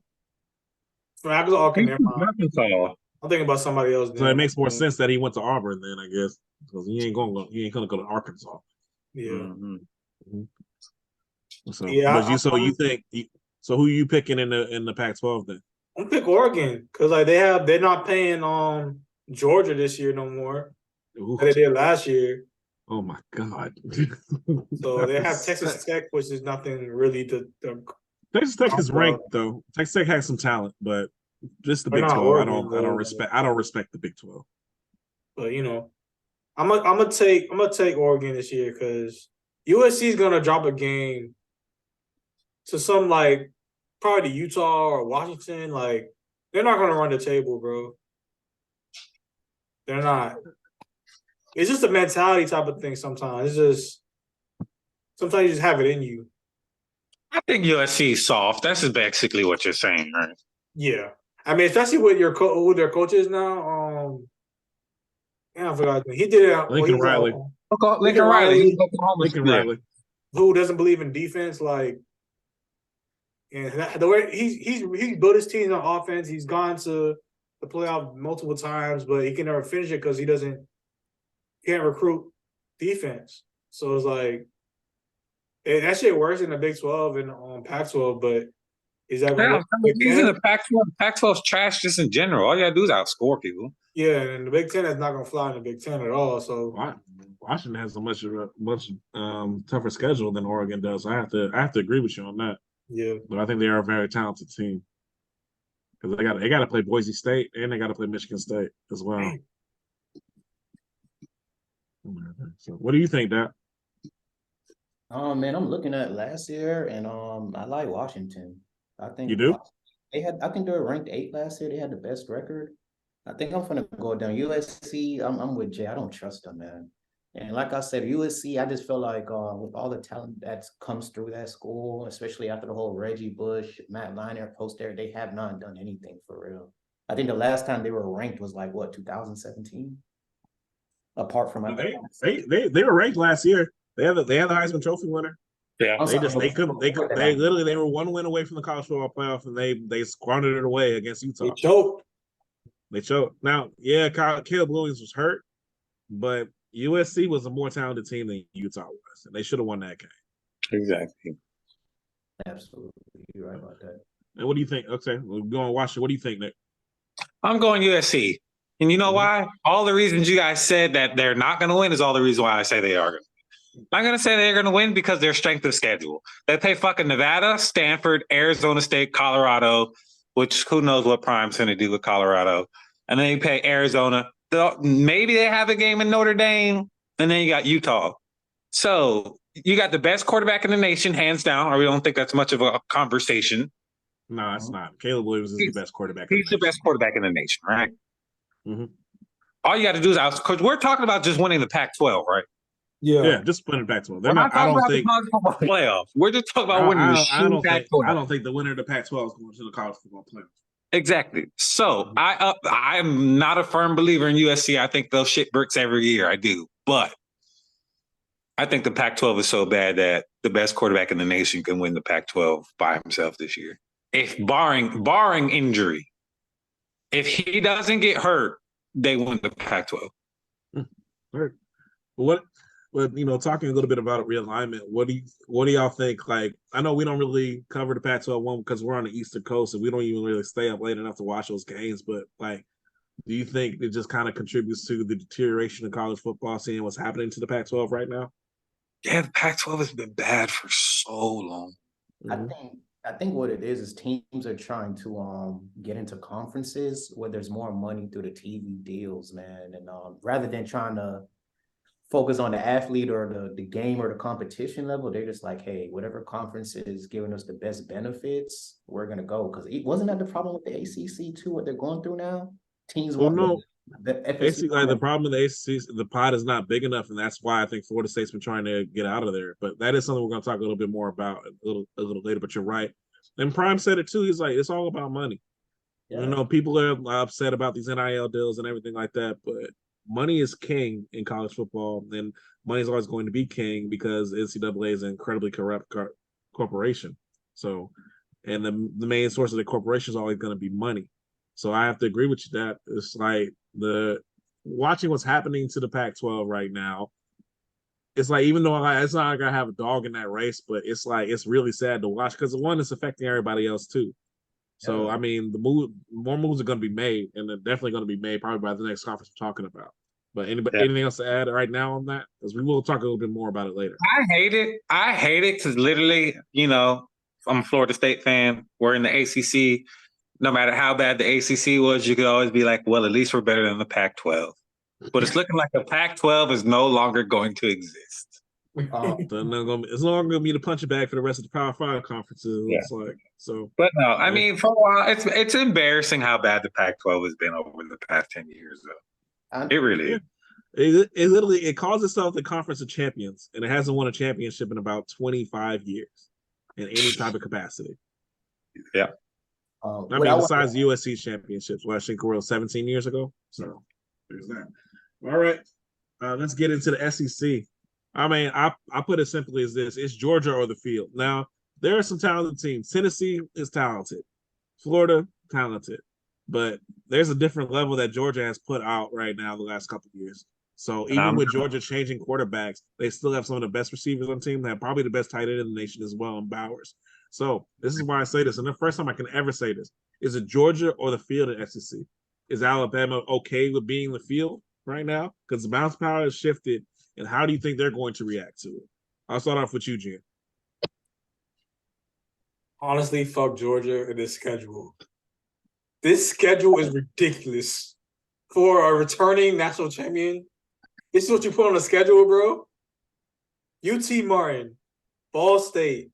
Speaker 1: Arkansas. I'm thinking about somebody else.
Speaker 2: So it makes more sense that he went to Auburn then, I guess, because he ain't gonna go to Arkansas.
Speaker 1: Yeah.
Speaker 2: Mm-hmm. So,
Speaker 1: yeah.
Speaker 2: So who are you picking in the Pac-12 then?
Speaker 1: I'm gonna pick Oregon because like they're not paying Georgia this year no more. Like they did last year.
Speaker 2: Oh my God!
Speaker 1: So they have Texas Tech, which is nothing really to.
Speaker 2: Texas Tech is ranked though. Texas Tech has some talent, but just the Big 12.
Speaker 1: Oregon,
Speaker 2: I don't respect the Big 12.
Speaker 1: But I'm gonna take Oregon this year because USC is gonna drop a game to some like probably Utah or Washington. Like they're not gonna run the table, bro. They're not. It's just a mentality type of thing. Sometimes sometimes you just have it in you.
Speaker 4: I think USC is soft. That's basically what you're saying, right?
Speaker 1: Yeah, I mean, especially with who their coach is now. I forgot. He did it.
Speaker 2: Lincoln Riley.
Speaker 1: Lincoln Riley.
Speaker 2: Lincoln Riley.
Speaker 1: Who doesn't believe in defense? Like, and the way he's built his team on offense. He's gone to the playoff multiple times, but he can never finish it because he can't recruit defense. So it's like that shit works in the Big 12 and on Pac-12, but is that
Speaker 4: he's in the Pac-12? Pac-12's trash just in general. All you gotta do is outscore people.
Speaker 1: Yeah, and the Big 10 is not gonna fly in the Big 10 at all. So
Speaker 2: Washington has a much tougher schedule than Oregon does. I have to agree with you on that.
Speaker 1: Yeah,
Speaker 2: but I think they are a very talented team because they got to play Boise State and they got to play Michigan State as well. So, what do you think, Dad?
Speaker 5: Man, I'm looking at last year, and I like Washington. I think
Speaker 2: you do.
Speaker 5: I think they were ranked 8 last year. They had the best record. I think I'm gonna go down USC. I'm with Jay. I don't trust them, man. And like I said, USC, I just feel like with all the talent that comes through that school, especially after the whole Reggie Bush, Matt Leinart post there, they have not done anything for real. I think the last time they were ranked was like 2017. Apart from
Speaker 2: they were ranked last year. They had the Heisman Trophy winner.
Speaker 4: Yeah,
Speaker 2: they were one win away from the college football playoff, and they squandered it away against Utah. They choked. Now, yeah, Caleb Williams was hurt, but USC was a more talented team than Utah was, and they should have won that game.
Speaker 4: Exactly.
Speaker 5: Absolutely, you're right about that.
Speaker 2: And what do you think? Okay, we're going to watch it. What do you think, Nick?
Speaker 4: I'm going USC. And you know why? All the reasons you guys said that they're not going to win is all the reason why I say they are going to win. I'm going to say they're going to win because their strength of schedule. They play fucking Nevada, Stanford, Arizona State, Colorado, which who knows what Prime's going to do with Colorado. And then you play Arizona. Maybe they have a game in Notre Dame. And then you got Utah. So you got the best quarterback in the nation, hands down. Or we don't think that's much of a conversation.
Speaker 2: No, it's not. Caleb Williams is the best quarterback.
Speaker 4: He's the best quarterback in the nation, right?
Speaker 2: Mm-hmm.
Speaker 4: All you got to do is because we're talking about just winning the Pac-12, right?
Speaker 2: Yeah, just winning the Pac-12.
Speaker 4: We're not talking about the college football playoffs. We're just talking about winning the Pac-12.
Speaker 2: I don't think the winner of the Pac-12 is going to the college football playoffs.
Speaker 4: Exactly. So I'm not a firm believer in USC. I think they'll shit bricks every year. I do, but I think the Pac-12 is so bad that the best quarterback in the nation can win the Pac-12 by himself this year, if barring injury. If he doesn't get hurt, they win the Pac-12.
Speaker 2: Right. What But talking a little bit about realignment, what do y'all think? Like, I know we don't really cover the Pac-12 one because we're on the Eastern Coast and we don't even really stay up late enough to watch those games. But like, do you think it just kind of contributes to the deterioration of college football, seeing what's happening to the Pac-12 right now?
Speaker 4: Yeah, the Pac-12 has been bad for so long.
Speaker 5: I think what it is teams are trying to get into conferences where there's more money through the TV deals, man, and rather than trying to focus on the athlete or the game or the competition level, they're just like, hey, whatever conference is giving us the best benefits, we're gonna go. Because it wasn't that the problem with the ACC too? What they're going through now, teams
Speaker 2: Well,
Speaker 5: want
Speaker 2: no.
Speaker 5: the
Speaker 2: Basically,
Speaker 5: FSU.
Speaker 2: the problem with the ACC, the pot is not big enough, and that's why I think Florida State's been trying to get out of there. But that is something we're going to talk a little bit more about a little later. But you're right, and Prime said it too. He's like, it's all about money.
Speaker 5: Yeah.
Speaker 2: People are upset about these NIL deals and everything like that, but money is king in college football, and money is always going to be king because NCAA is an incredibly corrupt corporation. So, and the main source of the corporation is always going to be money. So I have to agree with you that it's like watching what's happening to the Pac-12 right now. It's like, even though it's not like I have a dog in that race, but it's like it's really sad to watch because the one is affecting everybody else too. So
Speaker 5: Yeah.
Speaker 2: I mean, more moves are going to be made, and they're definitely going to be made probably by the next conference we're talking about. But anything else to add right now on that? Because we will talk a little bit more about it later.
Speaker 4: I hate it because literally, I'm a Florida State fan. We're in the ACC. No matter how bad the ACC was, you could always be like, well, at least we're better than the Pac-12. But it's looking like the Pac-12 is no longer going to exist.
Speaker 2: It's no longer going to be the punching bag for the rest of the Power 5 conferences. It looks like so.
Speaker 4: But no, I mean, for a while, it's embarrassing how bad the Pac-12 has been over the past 10 years. Though it really is.
Speaker 2: It literally calls itself the Conference of Champions, and it hasn't won a championship in about 25 years in any type of capacity.
Speaker 4: Yeah.
Speaker 2: I mean, besides USC championships, I think we were 17 years ago. So there's that. All right, let's get into the SEC. I mean, I put it simply as this: it's Georgia or the field. Now, there are some talented teams. Tennessee is talented. Florida, talented. But there's a different level that Georgia has put out right now the last couple of years. So even with Georgia changing quarterbacks, they still have some of the best receivers on the team. They have probably the best tight end in the nation as well in Bowers. So this is why I say this. And the first time I can ever say this, is it Georgia or the field at SEC? Is Alabama okay with being the field right now? Because the bounce power has shifted. And how do you think they're going to react to it? I'll start off with you, Jen.
Speaker 1: Honestly, fuck Georgia and this schedule. This schedule is ridiculous. For a returning national champion, this is what you put on the schedule, bro? UT Martin, Ball State,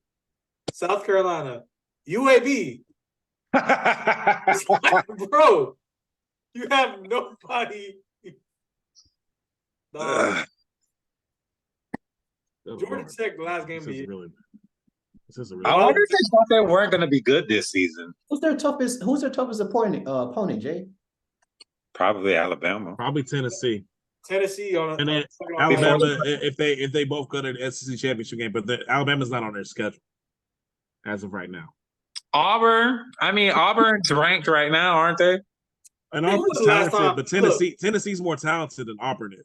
Speaker 1: South Carolina, UAB. It's like, bro, you have nobody. Georgia Tech, the last game of the year.
Speaker 4: I wonder if they thought they weren't going to be good this season.
Speaker 5: Who's their toughest opponent, Jay?
Speaker 4: Probably Alabama.
Speaker 2: Probably Tennessee.
Speaker 1: Tennessee on
Speaker 2: and then Alabama if they both go to the SEC championship game, but Alabama's not on their schedule as of right now.
Speaker 4: Auburn's ranked right now, aren't they?
Speaker 2: And Auburn's talented, but Tennessee's more talented than Auburn is,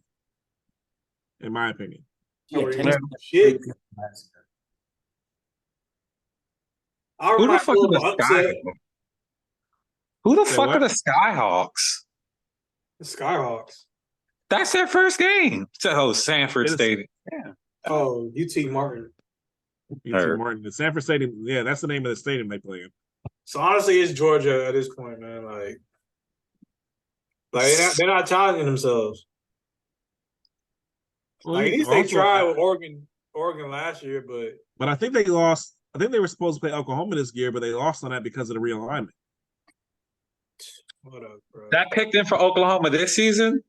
Speaker 2: in my opinion.
Speaker 1: Yeah,
Speaker 5: shit.
Speaker 4: Who the fuck are the Skyhawks?
Speaker 1: The Skyhawks.
Speaker 4: That's their first game. Sanford Stadium. Yeah.
Speaker 1: Oh, UT Martin.
Speaker 2: UT Martin. The Sanford Stadium. Yeah, that's the name of the stadium they play in.
Speaker 1: So honestly, it's Georgia at this point, man. Like they're not challenging themselves. Like at least they tried with Oregon last year, but
Speaker 2: I think they lost. I think they were supposed to play Oklahoma this year, but they lost on that because of the realignment.
Speaker 1: What up, bro?
Speaker 4: That picked in for Oklahoma this season?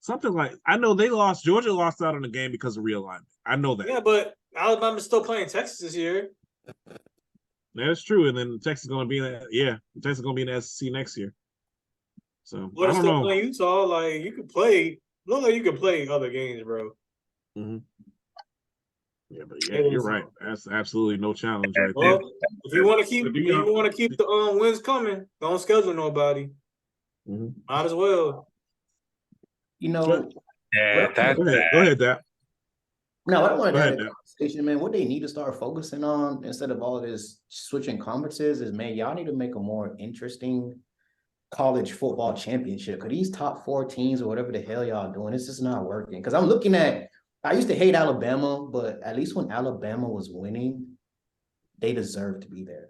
Speaker 2: Something like I know they lost. Georgia lost out on the game because of realignment. I know that.
Speaker 1: Yeah, but Alabama's still playing Texas this year.
Speaker 2: That's true. And then Texas is going to be Texas is going to be in the SEC next year. So
Speaker 1: I don't know. Playing Utah, like you could play. Look like you could play other games, bro.
Speaker 2: Mm-hmm. Yeah, but you're right. That's absolutely no challenge right
Speaker 1: there. If you want to keep the wins coming, don't schedule nobody.
Speaker 2: Mm-hmm.
Speaker 1: Might as well.
Speaker 5: You know.
Speaker 2: Go ahead, Dap.
Speaker 5: No, I don't want
Speaker 2: Go
Speaker 5: to
Speaker 2: ahead,
Speaker 5: have a
Speaker 2: Dan.
Speaker 5: conversation, man. What they need to start focusing on instead of all this switching conferences is, man, y'all need to make a more interesting college football championship. Because these top 4 teams or whatever the hell y'all doing, it's just not working. Because I'm looking at, I used to hate Alabama, but at least when Alabama was winning, they deserved to be there.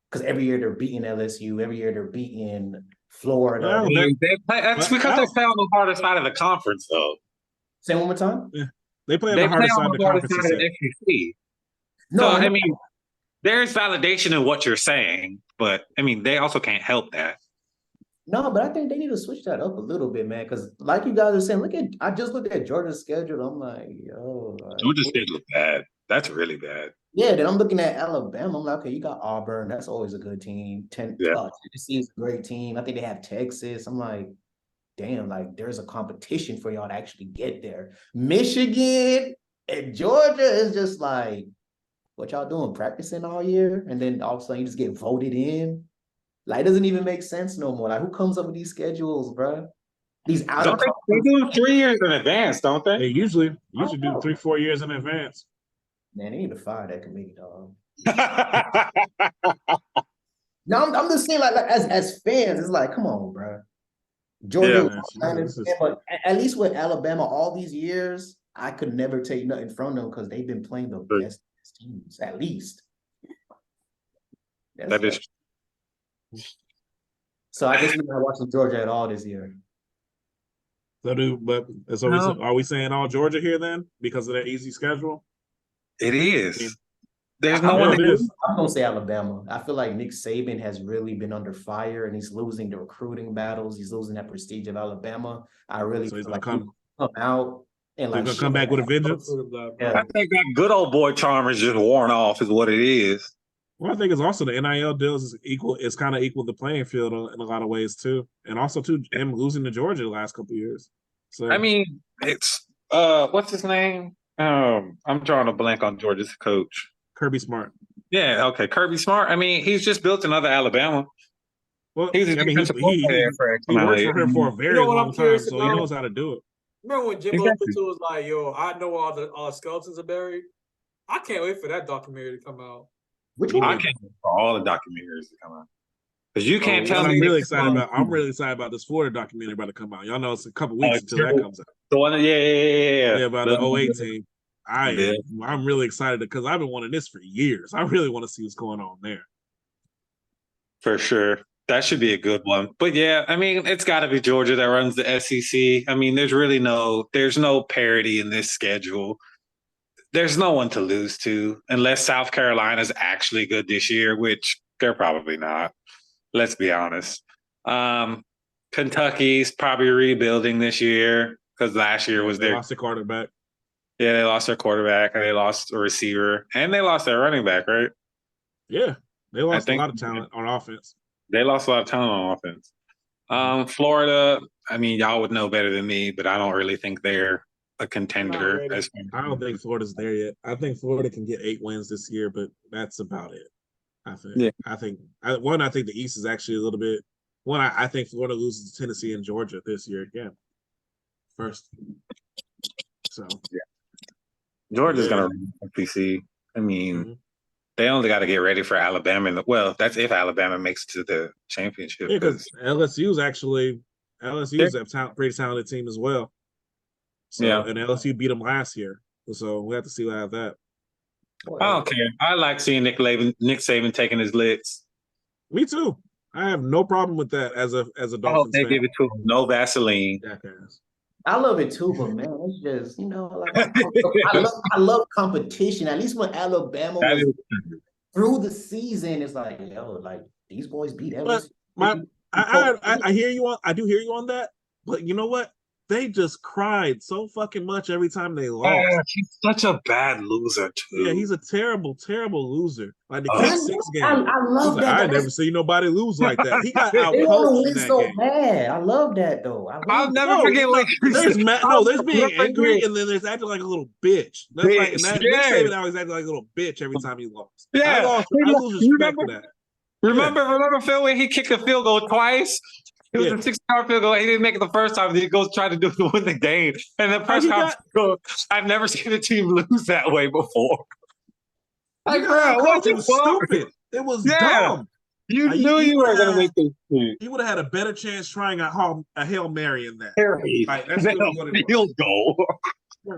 Speaker 5: Because every year they're beating LSU, every year they're beating Florida.
Speaker 2: Well,
Speaker 4: That's because they play on the harder side of the conference, though.
Speaker 5: Say it one more time.
Speaker 2: they play on
Speaker 4: They
Speaker 2: the
Speaker 4: play
Speaker 2: hardest
Speaker 4: on
Speaker 2: side of
Speaker 4: the
Speaker 2: the
Speaker 4: harder
Speaker 2: conference.
Speaker 4: side of the SEC.
Speaker 5: No,
Speaker 4: So,
Speaker 5: I know.
Speaker 4: I mean, there's validation in what you're saying, but I mean, they also can't help that.
Speaker 5: No, but I think they need to switch that up a little bit, man. Because like you guys are saying, I just looked at Georgia's schedule. I'm like, yo,
Speaker 4: Georgia's schedule is bad. That's really bad.
Speaker 5: yeah. Then I'm looking at Alabama. I'm like, okay, you got Auburn. That's always a good team.
Speaker 4: Yeah.
Speaker 5: Tennessee is a great team. I think they have Texas. I'm like, damn, like there's a competition for y'all to actually get there. Michigan and Georgia is just like, what y'all doing? Practicing all year, and then all of a sudden you just get voted in. Like, it doesn't even make sense no more. Like, who comes up with these schedules, bro? These out
Speaker 4: Don't
Speaker 5: of
Speaker 4: they do them 3 years in advance, don't
Speaker 2: They
Speaker 4: they?
Speaker 2: usually do
Speaker 5: know.
Speaker 2: 3-4 years in advance.
Speaker 5: Man, they need to fire that committee, dog. No, I'm just saying, like as fans, it's like, come on, bro. Georgia, but at least with Alabama, all these years, I could never take nothing from them because they've been playing the best teams, at least.
Speaker 4: That is.
Speaker 5: So I guess we're not watching Georgia at all this year.
Speaker 2: Are we saying all Georgia here then because of that easy schedule?
Speaker 4: It is. There's
Speaker 5: I'm
Speaker 4: no one.
Speaker 5: gonna say Alabama. I feel like Nick Saban has really been under fire, and he's losing the recruiting battles. He's losing that prestige of Alabama. I really feel like he's come out and like
Speaker 2: gonna come back with a vengeance.
Speaker 5: Yeah.
Speaker 4: I think that good old boy charm is just worn off, is what it is.
Speaker 2: Well, I think it's also the NIL deals is equal. It's kind of equal the playing field in a lot of ways too, and also too him losing to Georgia the last couple of years. So
Speaker 4: I mean, it's what's his name? I'm drawing a blank on Georgia's coach.
Speaker 2: Kirby Smart.
Speaker 4: Yeah, okay, Kirby Smart. I mean, he's just built another Alabama.
Speaker 2: Well,
Speaker 4: he worked
Speaker 2: for him for a very long time, so he knows how to do it.
Speaker 1: Remember when Jimbo Fisher was like, "Yo, I know all the skeletons are buried." I can't wait for that documentary to come out.
Speaker 5: Which one?
Speaker 4: I can't wait for all the documentaries to come out because you can't tell me.
Speaker 2: I'm really excited about this Florida documentary about to come out. Y'all know it's a couple weeks until that comes out.
Speaker 4: The one, yeah,
Speaker 2: about the 08 team. I'm really excited because I've been wanting this for years. I really want to see what's going on there.
Speaker 4: For sure. That should be a good one. But yeah, I mean, it's got to be Georgia that runs the SEC. I mean, there's no parity in this schedule. There's no one to lose to unless South Carolina's actually good this year, which they're probably not. Let's be honest. Kentucky's probably rebuilding this year because last year was
Speaker 2: they lost their quarterback.
Speaker 4: Yeah, they lost their quarterback and they lost a receiver and they lost their running back, right?
Speaker 2: Yeah, they lost a lot of talent on offense.
Speaker 4: They lost a lot of talent on offense. Florida, I mean, y'all would know better than me, but I don't really think they're a contender.
Speaker 2: I don't think Florida's there yet. I think Florida can get 8 wins this year, but that's about it. I think. Yeah. I think the East is actually a little bit. I think Florida loses to Tennessee and Georgia this year again. First. So
Speaker 4: yeah. Georgia's going to run PC. I mean, they only got to get ready for Alabama. Well, that's if Alabama makes it to the championship.
Speaker 2: Yeah, because LSU's a pretty talented team as well. So, yeah. And LSU beat them last year. So we have to see how that.
Speaker 4: I don't care. I like seeing Nick Saban taking his licks.
Speaker 2: Me too. I have no problem with that as a Dolphins
Speaker 4: I hope they
Speaker 2: fan.
Speaker 4: give it to him. No Vaseline.
Speaker 2: Jackass.
Speaker 5: I love it too, but man, it's just, like I love competition. At least when Alabama was through the season, it's like, like these boys beat LSU.
Speaker 2: I hear you on. I do hear you on that, but you know what? They just cried so fucking much every time they lost.
Speaker 4: He's such a bad loser too.
Speaker 2: Yeah, he's a terrible, terrible loser. Like the Kick 6 game.
Speaker 5: I love that.
Speaker 2: I never see nobody lose like that. He got out coached in that game.
Speaker 5: Bad. I love that though.
Speaker 4: I'll never forget when
Speaker 2: there's being angry and then there's acting like a little bitch. That's Nick Saban always acting like a little bitch every time he lost.
Speaker 4: Yeah,
Speaker 2: I lose respect for that.
Speaker 4: Remember Phil when he kicked the field goal twice? It was a 60-yard field goal. He didn't make it the first time. Then he goes try to do it to win the game. And the press conference goes, I've never seen a team lose that way before. Like, bro, what
Speaker 2: it was stupid. It was dumb.
Speaker 4: You knew you were going to make this shit.
Speaker 2: He would have had a better chance trying a Hail Mary in that.
Speaker 4: Like, that's what it field goal.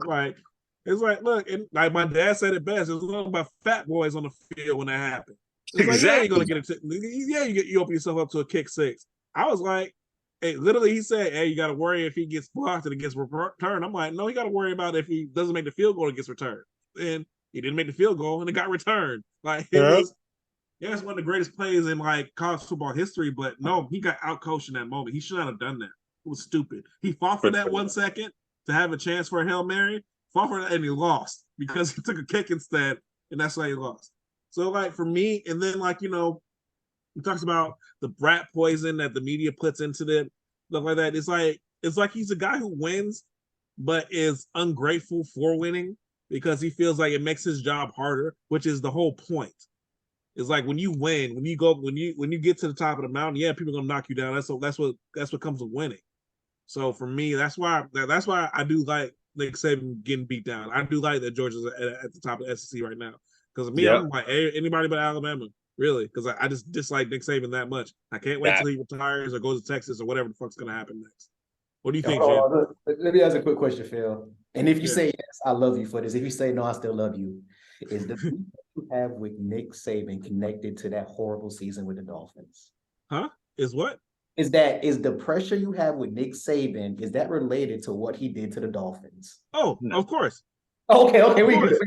Speaker 2: Like, it's like, look, and like my dad said it best. It was nothing about fat boys on the field when that happened. It's like, yeah, you're gonna get it. Yeah, you open yourself up to a kick six. I was like, hey, literally, he said, hey, you got to worry if he gets blocked and it gets returned. I'm like, no, he got to worry about if he doesn't make the field goal, it gets returned. And he didn't make the field goal and it got returned. Like, it was, it's one of the greatest plays in like college football history. But no, he got outcoached in that moment. He should not have done that. It was stupid. He fought for that 1 second to have a chance for a Hail Mary, fought for that, and he lost because he took a kick instead, and that's why he lost. So, like, for me, and then, like, he talks about the brat poison that the media puts into it, stuff like that. It's like he's a guy who wins, but is ungrateful for winning because he feels like it makes his job harder, which is the whole point. It's like when you win, when you get to the top of the mountain, yeah, people are gonna knock you down. That's what comes with winning. So for me, that's why I do like Nick Saban getting beat down. I do like that Georgia's at the top of the SEC right now. Because me, I'm like anybody but Alabama, really. Because I just dislike Nick Saban that much. I can't wait till he retires or goes to Texas or whatever the fuck's gonna happen next. What do you think, Jim?
Speaker 5: Let me ask a quick question, Phil. And if you say yes, I love you for this. If you say no, I still love you. Is the beef you have with Nick Saban connected to that horrible season with the Dolphins?
Speaker 2: Huh? Is what?
Speaker 5: Is the pressure you have with Nick Saban, is that related to what he did to the Dolphins?
Speaker 2: Oh, of course.
Speaker 5: Okay, we good.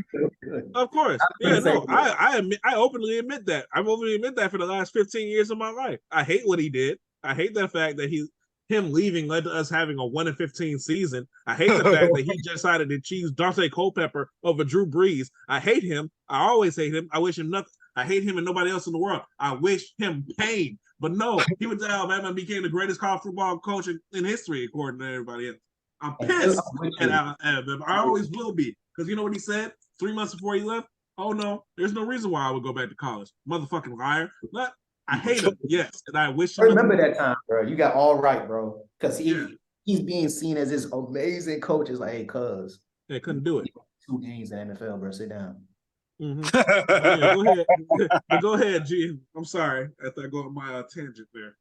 Speaker 2: Of course. Yeah, no, I openly admit that. I've openly admit that for the last 15 years of my life. I hate what he did. I hate the fact that him leaving led to us having a 1-15 season. I hate the fact that he decided to choose Dante Culpepper over Drew Brees. I hate him. I always hate him. I wish him nothing. I hate him and nobody else in the world. I wish him pain. But no, he went to Alabama and became the greatest college football coach in history, according to everybody else. I'm pissed at Alabama. I always will be. Because you know what he said 3 months before he left? Oh, no, there's no reason why I would go back to college. Motherfucking liar. But I hate him, yes. And I wish
Speaker 5: I remember that time, bro. You got all right, bro. Because he's being seen as this amazing coach. It's like, hey, cuz.
Speaker 2: They couldn't do it.
Speaker 5: 2 games in the NFL, bro. Sit down.
Speaker 2: Go ahead. Go ahead, G. I'm sorry. I thought I go on my tangent there.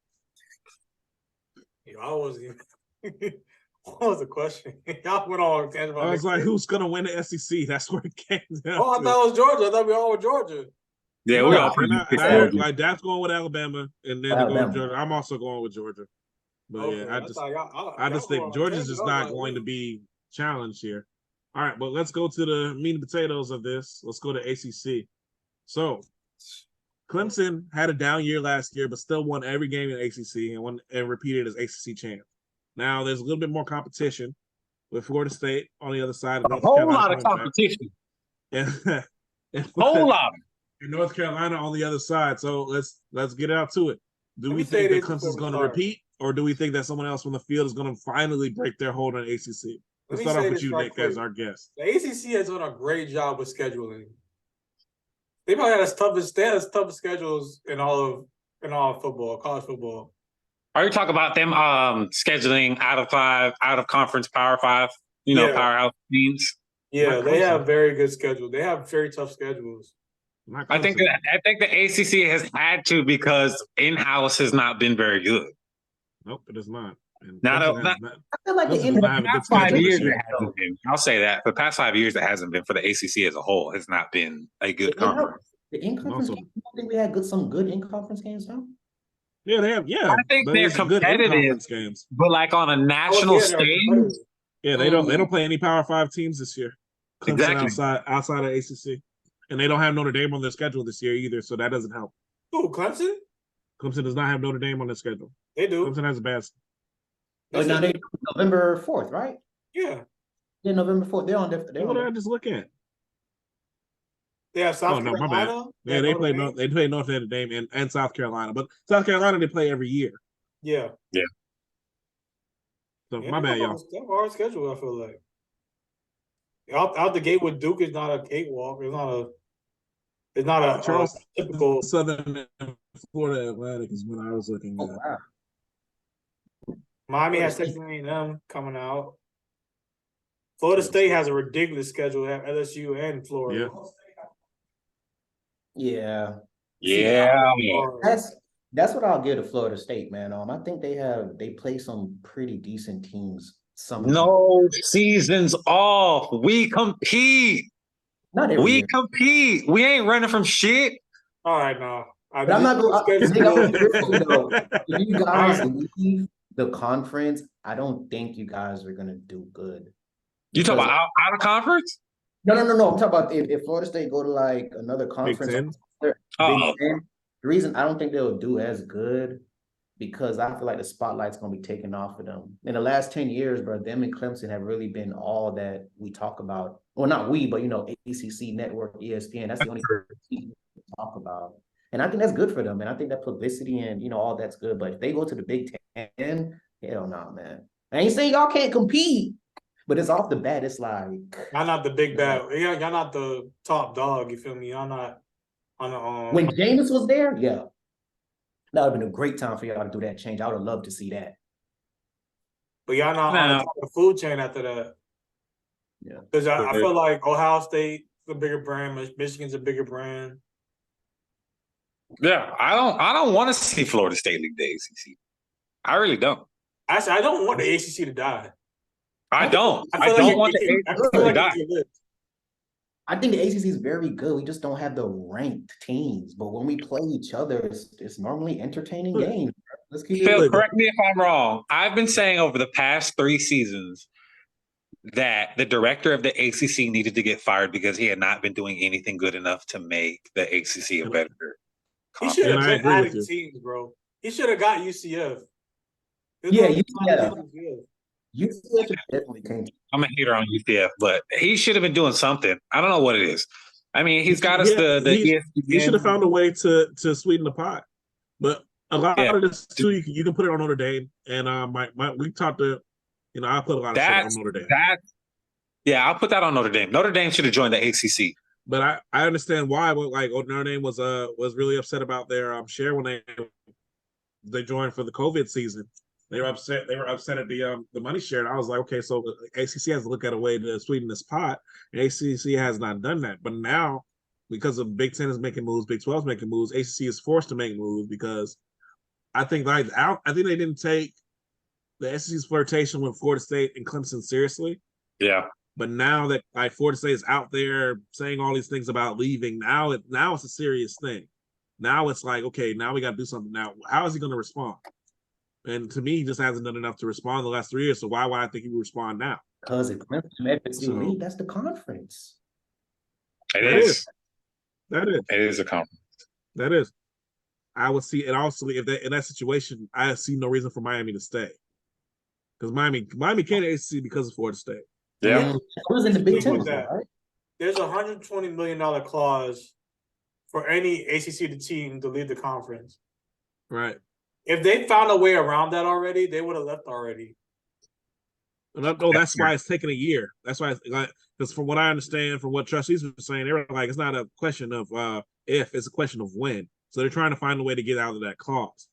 Speaker 1: What was the question? Y'all went on tangent.
Speaker 2: I was like, who's gonna win the SEC? That's where it came down.
Speaker 1: Oh, I thought it was Georgia. I thought we all were Georgia.
Speaker 4: Yeah, we all
Speaker 2: like Dad's going with Alabama, and then they go with Georgia. I'm also going with Georgia. But okay, yeah, I just think Georgia's just not going to be challenged here. All right, but let's go to the meat and potatoes of this. Let's go to ACC. So, Clemson had a down year last year, but still won every game in ACC and repeated as ACC champ. Now, there's a little bit more competition with Florida State on the other side.
Speaker 4: A whole lot of competition.
Speaker 2: And
Speaker 4: whole lot.
Speaker 2: And North Carolina on the other side. So let's get out to it. Do we think that Clemson's going to repeat, or do we think that someone else from the field is going to finally break their hold on ACC? Let's start off with you, Nick, as our guest.
Speaker 1: The ACC has done a great job with scheduling. They probably had as tough schedules in all football, college football.
Speaker 4: Are you talking about them scheduling out of conference Power 5, powerhouse teams?
Speaker 1: Yeah, they have very good schedules. They have very tough schedules.
Speaker 4: I think the ACC has had to because in-house has not been very good.
Speaker 2: Nope, it is not.
Speaker 5: I feel like
Speaker 4: the past 5 years it hasn't been. I'll say that. For the past 5 years it hasn't been. For the ACC as a whole, has not been a good conference.
Speaker 5: The in-conference games, I think we had some good in-conference games, though.
Speaker 2: Yeah, they have. Yeah,
Speaker 4: I think they're competitive games, but like on a national stage.
Speaker 2: Yeah, they don't play any Power 5 teams this year. Clemson outside of ACC, and they don't have Notre Dame on their schedule this year either, so that doesn't help.
Speaker 1: Who, Clemson?
Speaker 2: Clemson does not have Notre Dame on their schedule.
Speaker 1: They do.
Speaker 2: Clemson has a bad.
Speaker 5: But now they November 4th, right?
Speaker 1: Yeah.
Speaker 5: Yeah, November 4th. They're on different.
Speaker 2: What did I just look at?
Speaker 1: They have South Carolina.
Speaker 2: Yeah, they play North Dame and South Carolina, but South Carolina they play every year.
Speaker 1: Yeah.
Speaker 4: Yeah.
Speaker 2: So my bad, y'all.
Speaker 1: They have a hard schedule. I feel like out the gate with Duke is not a cakewalk. It's not a typical
Speaker 2: Southern Florida Atlantic is what I was looking at.
Speaker 5: Wow.
Speaker 1: Miami has Texas A&M coming out. Florida State has a ridiculous schedule. They have LSU and Florida.
Speaker 5: Yeah.
Speaker 4: Yeah.
Speaker 5: That's what I'll give to Florida State, man. I think they play some pretty decent teams.
Speaker 4: No seasons off. We compete.
Speaker 5: Not every
Speaker 4: We
Speaker 5: year.
Speaker 4: compete. We ain't running from shit.
Speaker 1: All right, now.
Speaker 5: But I'm not going to. If you guys leave the conference, I don't think you guys are going to do good.
Speaker 4: You talking about out of conference?
Speaker 5: No. I'm talking about if Florida State go to like another conference. Big Ten. The reason I don't think they'll do as good because I feel like the spotlight's going to be taken off of them. In the last 10 years, bro, them and Clemson have really been all that we talk about. Well, not we, but, ACC Network, ESPN. That's the only thing we talk about. And I think that's good for them. And I think that publicity and, all that's good. But if they go to the Big Ten, hell no, man. I ain't saying y'all can't compete, but it's off the bat. It's like.
Speaker 1: Y'all not the big bad. Y'all not the top dog. You feel me? Y'all not on the
Speaker 5: When Jameis was there, yeah. That would have been a great time for y'all to do that change. I would have loved to see that.
Speaker 1: But y'all not on the top of the food chain after that.
Speaker 5: Yeah.
Speaker 1: Because I feel like Ohio State is a bigger brand. Michigan's a bigger brand.
Speaker 4: Yeah, I don't want to see Florida State leave the ACC. I really don't.
Speaker 1: Actually, I don't want the ACC to die.
Speaker 4: I don't want the ACC to die.
Speaker 5: I think the ACC is very good. We just don't have the ranked teams. But when we play each other, it's normally entertaining games. Let's keep
Speaker 4: Phil, correct me if I'm wrong. I've been saying over the past 3 seasons that the director of the ACC needed to get fired because he had not been doing anything good enough to make the ACC a better
Speaker 1: conference. He should have been adding teams, bro. He should have got UCF.
Speaker 5: UCF definitely came.
Speaker 4: I'm a hater on UCF, but he should have been doing something. I don't know what it is. I mean, he's got us the ESPN.
Speaker 2: He should have found a way to sweeten the pot. But a lot of this too, you can put it on Notre Dame, and we talked to, I put a lot of shit on Notre Dame.
Speaker 4: I'll put that on Notre Dame. Notre Dame should have joined the ACC.
Speaker 2: But I understand why. But Notre Dame was really upset about their share when they joined for the COVID season. They were upset. They were upset at the money share. And I was like, okay, so the ACC has to look at a way to sweeten this pot. And ACC has not done that. But now, because of Big Ten is making moves, Big 12 is making moves, ACC is forced to make moves because I think they didn't take the SEC's flirtation with Florida State and Clemson seriously.
Speaker 4: Yeah.
Speaker 2: But now that Florida State is out there saying all these things about leaving, now it's a serious thing. Now it's like, okay, now we got to do something. Now, how is he going to respond? And to me, he just hasn't done enough to respond in the last 3 years. So why would I think he would respond now?
Speaker 5: Because if Clemson league, that's the conference.
Speaker 4: It is.
Speaker 2: That is.
Speaker 4: It is a conference.
Speaker 2: That is. I would see, and also if in that situation, I see no reason for Miami to stay. Because Miami can't ACC because of Florida State.
Speaker 4: Yeah.
Speaker 5: It was in the Big Ten, right?
Speaker 1: There's a $120 million clause for any ACC team to leave the conference.
Speaker 2: Right.
Speaker 1: If they found a way around that already, they would have left already.
Speaker 2: That's why it's taking a year. That's why, because from what I understand, from what trustees were saying, they were like, it's not a question of if, it's a question of when. So they're trying to find a way to get out of that clause.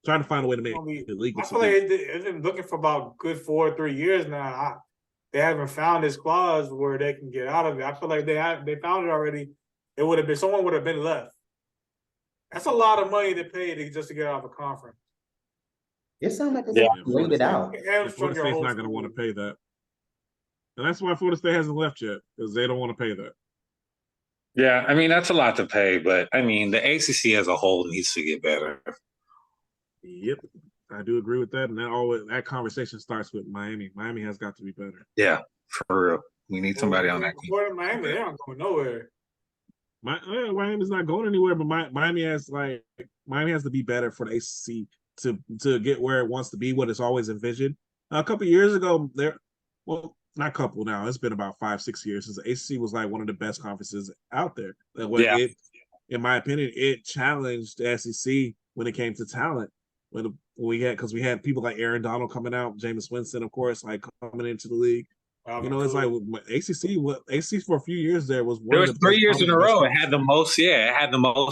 Speaker 2: Trying to find a way to make it legal.
Speaker 1: I feel like they've been looking for about good 4 or 3 years now. They haven't found this clause where they can get out of it. I feel like they found it already. It would have been someone would have been left. That's a lot of money to pay just to get out of a conference.
Speaker 5: It sounds like it's laid it out.
Speaker 2: Florida State's not going to want to pay that. And that's why Florida State hasn't left yet, because they don't want to pay that.
Speaker 4: Yeah, I mean, that's a lot to pay, but I mean, the ACC as a whole needs to get better.
Speaker 2: Yep, I do agree with that. And that conversation starts with Miami. Miami has got to be better.
Speaker 4: Yeah, for real. We need somebody on that team.
Speaker 1: Miami, they're not going nowhere.
Speaker 2: Miami's not going anywhere, but Miami has to be better for the ACC to get where it wants to be, what it's always envisioned. A couple of years ago, not a couple now, it's been about 5-6 years since the ACC was like one of the best conferences out there. In my opinion, it challenged the SEC when it came to talent. Because we had people like Aaron Donald coming out, Jameis Winston, of course, like coming into the league. It's like ACC for a few years there was one.
Speaker 4: There was 3 years in a row. It had the most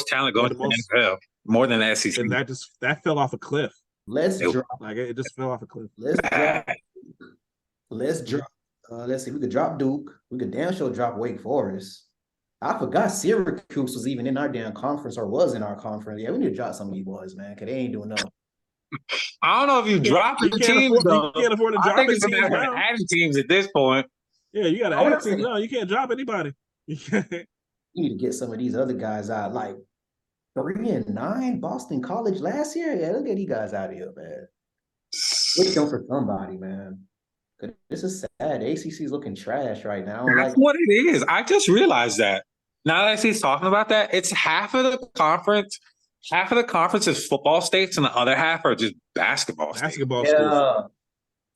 Speaker 4: talent going to the NFL, more than the SEC.
Speaker 2: And that fell off a cliff.
Speaker 5: Let's
Speaker 4: It-
Speaker 5: drop.
Speaker 2: Like it just fell off a cliff.
Speaker 5: Let's drop. Let's drop. Let's see. We could drop Duke. We could damn sure drop Wake Forest. I forgot Syracuse was even in our damn conference or was in our conference. Yeah, we need to drop some of these boys, man, because they ain't doing nothing.
Speaker 4: I don't know if you drop the teams, though.
Speaker 2: You can't afford to
Speaker 4: I
Speaker 2: drop
Speaker 4: think
Speaker 2: any
Speaker 4: it's a
Speaker 2: teams
Speaker 4: matter of
Speaker 2: now.
Speaker 4: adding teams at this point.
Speaker 2: Yeah, you got to
Speaker 5: Oh,
Speaker 2: add
Speaker 5: that's
Speaker 2: teams
Speaker 5: it.
Speaker 2: now. You can't drop anybody. You can't.
Speaker 5: We need to get some of these other guys out, like 3-9 Boston College last year. Yeah, let's get these guys out of here, man. Switch them for somebody, man. 'Cause this is sad. The ACC is looking trash right now.
Speaker 4: That's
Speaker 5: Like,
Speaker 4: what it is. I just realized that. Now that I see he's talking about that, it's half of the conference. Half of the conference is football states, and the other half are just basketball states.
Speaker 2: Basketball schools.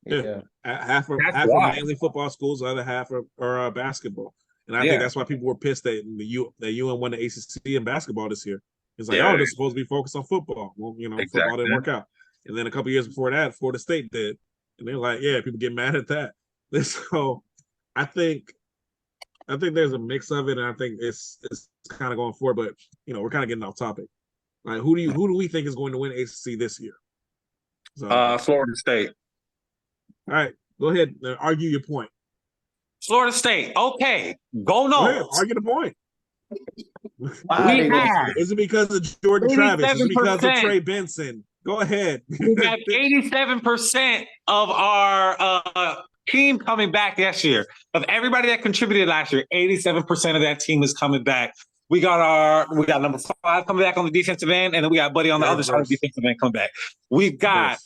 Speaker 5: yeah.
Speaker 2: Half are
Speaker 4: why.
Speaker 2: mainly football schools. The other half are basketball. And I
Speaker 4: Yeah.
Speaker 2: think that's why people were pissed that UM won the ACC in basketball this year. It's like,
Speaker 4: Yeah.
Speaker 2: oh, they're supposed to be focused on football. Well, football
Speaker 4: Exactly.
Speaker 2: didn't work out. And then a couple years before that, Florida State did. And they're like, yeah, people get mad at that. So I think there's a mix of it, and I think it's kind of going forward. But we're kind of getting off topic. Like, who do we think is going to win ACC this year? So,
Speaker 4: Florida State.
Speaker 2: all right, go ahead and argue your point.
Speaker 4: Florida State. Okay. Go
Speaker 2: Go ahead,
Speaker 4: Noles.
Speaker 2: argue the point.
Speaker 5: Why
Speaker 4: We
Speaker 5: they gonna-
Speaker 4: have
Speaker 2: Is it because of Jordan Travis? Is it because of
Speaker 4: 87%.
Speaker 2: Trey Benson? Go ahead.
Speaker 4: we have 87% of our team coming back this year. Of everybody that contributed last year, 87% of that team is coming back. We got number 5 coming back on the defensive end, and then we got Buddy on the other side of the defensive end coming back. We've got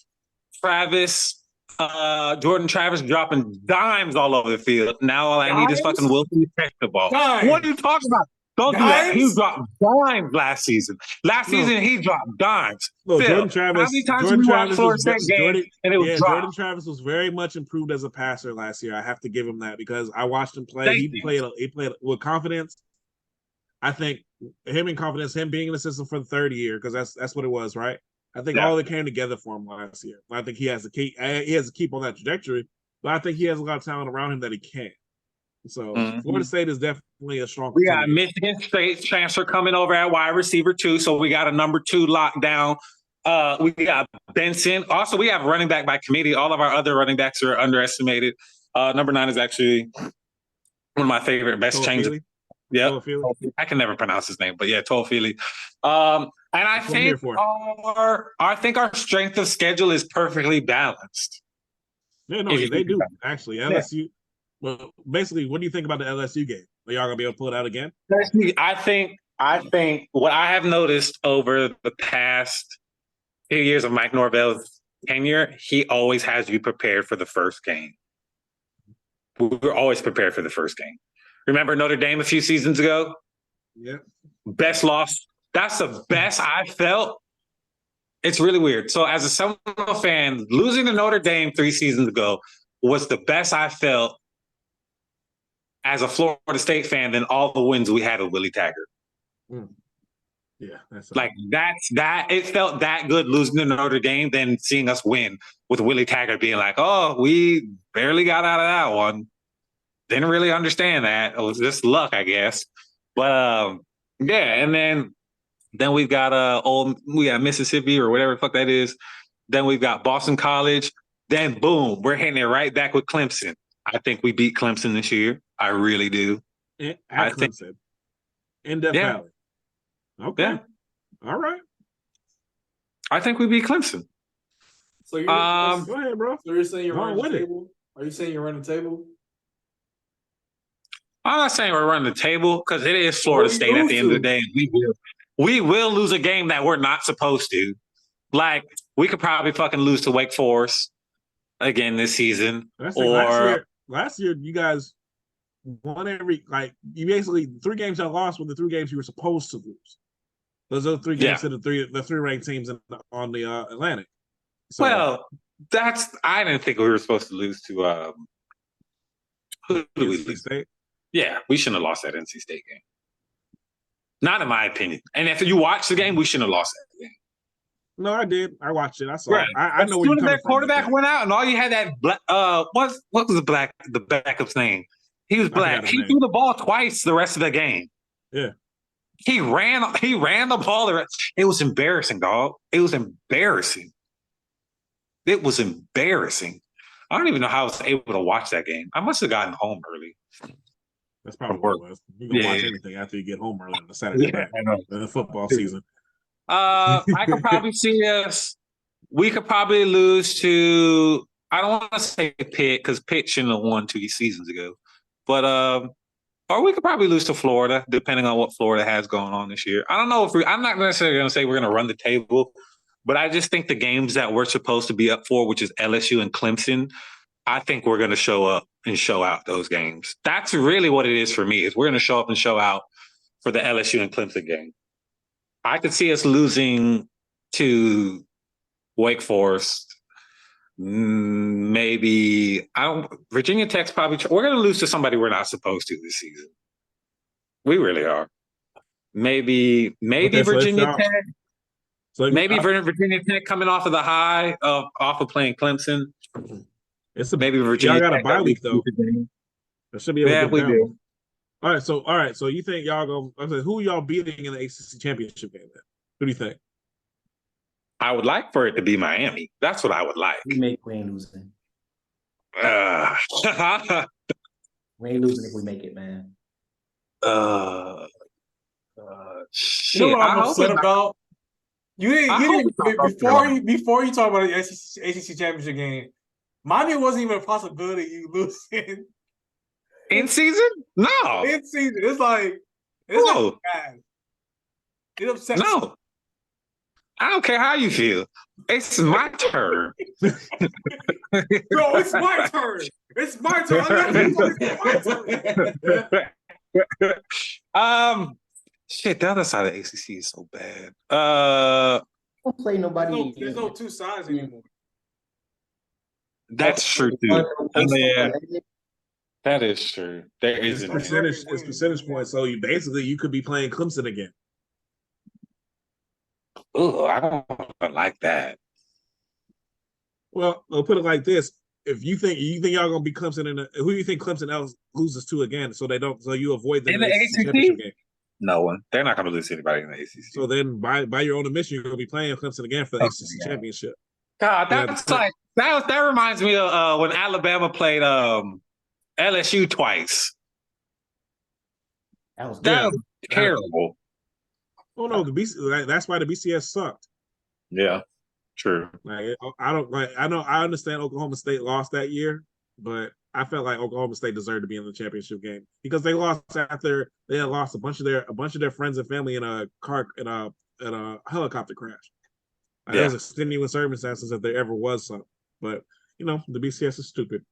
Speaker 4: Travis, Jordan Travis dropping dimes all over the field. Now all I need is fucking Wilson to catch the ball.
Speaker 1: Dimes?
Speaker 4: What are you talking about? Don't do that. He
Speaker 1: Dimes?
Speaker 4: dropped dimes last season. Last
Speaker 2: No.
Speaker 4: season, he dropped dimes.
Speaker 2: No,
Speaker 4: Phil,
Speaker 2: Jordan Travis.
Speaker 4: how many times
Speaker 2: Jordan
Speaker 4: we watched
Speaker 2: Travis
Speaker 4: Florida
Speaker 2: was
Speaker 4: State game and it was dropped?
Speaker 2: Jordan Travis was very much improved as a passer last year. I have to give him that because I watched him play.
Speaker 4: Thank
Speaker 2: He
Speaker 4: you.
Speaker 2: played with confidence. I think him in confidence, him being in the system for the third year, because that's what it was, right? I think
Speaker 4: Yeah.
Speaker 2: all that came together for him last year. I think he has to keep on that trajectory, but I think he has a lot of talent around him that he can. So Florida State is definitely a strong.
Speaker 4: We got
Speaker 2: contender.
Speaker 4: Michigan State transfer coming over at wide receiver too, so we got a number 2 lockdown. We got Benson. Also, we have running back by committee. All of our other running backs are underestimated. Number 9 is actually one of my favorite best changes.
Speaker 2: Toafili?
Speaker 4: Yeah,
Speaker 2: Toafili?
Speaker 4: I can never pronounce his name, but yeah, Toafili. And I
Speaker 2: That's what I'm here
Speaker 4: think
Speaker 2: for.
Speaker 4: our strength of schedule is perfectly balanced.
Speaker 2: Yeah, no,
Speaker 4: If you
Speaker 2: they
Speaker 4: think
Speaker 2: do
Speaker 4: about
Speaker 2: actually. LSU. Well, basically, what do you think about the LSU game? Are y'all gonna be able to pull it out again?
Speaker 4: I think what I have noticed over the past few years of Mike Norvell's tenure, he always has you prepared for the first game. We're always prepared for the first game. Remember Notre Dame a few seasons ago?
Speaker 2: Yeah.
Speaker 4: Best loss. That's the best I felt. It's really weird. So as a Seminole fan, losing to Notre Dame 3 seasons ago was the best I felt as a Florida State fan than all the wins we had with Willie Taggart.
Speaker 2: Yeah, that's
Speaker 4: Like that. It felt that good losing to Notre Dame than seeing us win with Willie Taggart being like, "Oh, we barely got out of that one. Didn't really understand that. It was just luck, I guess." But yeah, and then we've got we got Mississippi or whatever the fuck that is. Then we've got Boston College. Then boom, we're hitting it right back with Clemson. I think we beat Clemson this year. I really do.
Speaker 2: at
Speaker 4: I think-
Speaker 2: Clemson. In Death
Speaker 4: Yeah.
Speaker 2: Valley. Okay.
Speaker 4: Yeah.
Speaker 2: All right.
Speaker 4: I think we beat Clemson.
Speaker 1: So you're,
Speaker 2: Go ahead, bro.
Speaker 1: so you're saying you're
Speaker 2: Go
Speaker 1: running the
Speaker 2: with it.
Speaker 1: table? Are you saying you're running the table?
Speaker 4: I'm not saying we're running the table because it is Florida
Speaker 1: Well, you
Speaker 4: State at the end of the
Speaker 1: lose
Speaker 4: day. We will lose a game that we're not supposed to. Like, we could probably fucking lose to Wake Forest again this season.
Speaker 2: That's like last year you guys won you basically 3 games y'all lost were the 3 games you were supposed to lose. Those are the 3 games to the three ranked teams on the Atlantic. So,
Speaker 4: Well, I didn't think we were supposed to lose to who did we
Speaker 2: NC
Speaker 4: lose?
Speaker 2: State.
Speaker 4: Yeah, we shouldn't have lost that NC State game. Not in my opinion. And if you watch the game, we shouldn't have lost that game.
Speaker 2: No, I did. I watched it. I saw it. I
Speaker 4: As
Speaker 2: know where
Speaker 4: soon
Speaker 2: you're
Speaker 4: as
Speaker 2: coming
Speaker 4: that
Speaker 2: from.
Speaker 4: quarterback went out and all you had that black what was the backup's name? He was
Speaker 2: forgot
Speaker 4: black.
Speaker 2: his
Speaker 4: He
Speaker 2: name.
Speaker 4: threw the ball twice the rest of the game.
Speaker 2: Yeah.
Speaker 4: He ran the ball. It was embarrassing, dog. It was embarrassing. It was embarrassing. I don't even know how I was able to watch that game. I must have gotten home early.
Speaker 2: That's probably what it was. You can watch anything after you get home early on the Saturday night in the football season.
Speaker 4: I could probably see us. We could probably lose to. I don't want to say Pitt because Pitt shouldn't have won 2 seasons ago, but or we could probably lose to Florida, depending on what Florida has going on this year. I don't know if I'm not necessarily going to say we're going to run the table, but I just think the games that we're supposed to be up for, which is LSU and Clemson, I think we're going to show up and show out those games. That's really what it is for me. Is we're going to show up and show out for the LSU and Clemson game. I could see us losing to Wake Forest. Maybe Virginia Tech's probably. We're going to lose to somebody we're not supposed to this season. We really are. Maybe Virginia Tech.
Speaker 2: So
Speaker 4: maybe Virginia Tech coming off of the high off of playing Clemson. Maybe Virginia.
Speaker 2: Y'all got
Speaker 4: Tech
Speaker 2: a bye week though. That should be able to get
Speaker 4: we
Speaker 2: down.
Speaker 4: do.
Speaker 2: All right. So you think y'all go? Who y'all beating in the ACC championship game? Then? Who do you think?
Speaker 4: I would like for it to be Miami. That's what I would like.
Speaker 5: We ain't losing. We ain't losing if we make it, man.
Speaker 4: Shit.
Speaker 1: You know what I'm upset about? You didn't before you talk about the ACC championship game. Miami wasn't even a possibility you losing
Speaker 4: in season. No,
Speaker 1: in season. It's like not bad. It upsets.
Speaker 4: No, I don't care how you feel. It's my turn.
Speaker 1: Bro, it's my turn. It's my turn. It's my turn.
Speaker 4: Shit, the other side of the ACC is so bad.
Speaker 5: Don't play nobody.
Speaker 1: There's no two sides anymore.
Speaker 4: That's true too. Yeah, that is true. There isn't.
Speaker 2: It's percentage points. So you could be playing Clemson again.
Speaker 4: Oh, I don't like that.
Speaker 2: Well, I'll put it like this: if you think y'all gonna be Clemson who do you think Clemson else loses to again? So you avoid them in the ACC championship game.
Speaker 4: No one. They're not going to lose to anybody in the ACC.
Speaker 2: So then, by your own admission, you're going to be playing Clemson again for the ACC championship.
Speaker 4: God, that's like that reminds me of when Alabama played LSU twice.
Speaker 5: That was
Speaker 4: terrible.
Speaker 2: Oh no, that's why the BCS sucked.
Speaker 4: Yeah, true.
Speaker 2: Like I understand Oklahoma State lost that year, but I felt like Oklahoma State deserved to be in the championship game because they lost after they had lost a bunch of their friends and family in a helicopter crash. There was extenuating circumstances if there ever was some. But the BCS is stupid.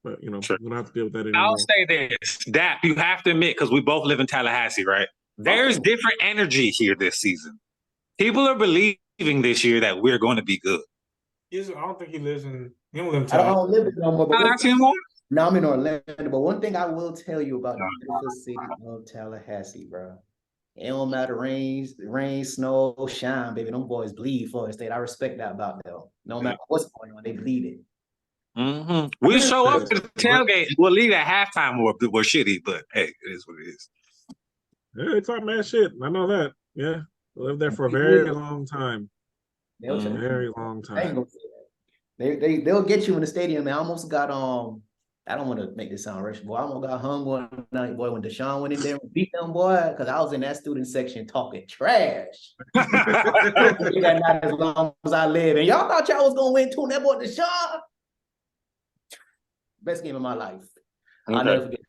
Speaker 2: But we don't have to deal with that anymore.
Speaker 4: I'll say this, Dap, you have to admit, because we both live in Tallahassee, right? There's different energy here this season. People are believing this year that we're going to be good.
Speaker 1: I don't think he lives in. He don't live in
Speaker 5: Tallahassee. I don't live in no more.
Speaker 4: Tallahassee anymore?
Speaker 5: No, I'm in Orlando. But one thing I will tell you about the beautiful city of Tallahassee, bro. It don't matter rain, snow, shine, baby. Them boys bleed for the state. I respect that about them. No matter what's going on, they bleed it.
Speaker 4: Mm-hmm. We show up to the tailgate. We'll leave at halftime. We're shitty, but hey, it is what it is.
Speaker 2: Yeah, they talk mad shit. I know that. Yeah, they lived there for a very long time. Very long time.
Speaker 5: They'll get you in the stadium. Man, I almost got I don't want to make this sound racial, boy. I almost got hung one night, boy, when Deshaun went in there and beat them, boy, because I was in that student section talking trash. That not as long as I live. And y'all thought y'all was going to win too, and that boy Deshaun. Best game of my life.
Speaker 4: Okay.
Speaker 5: I'll never forget that.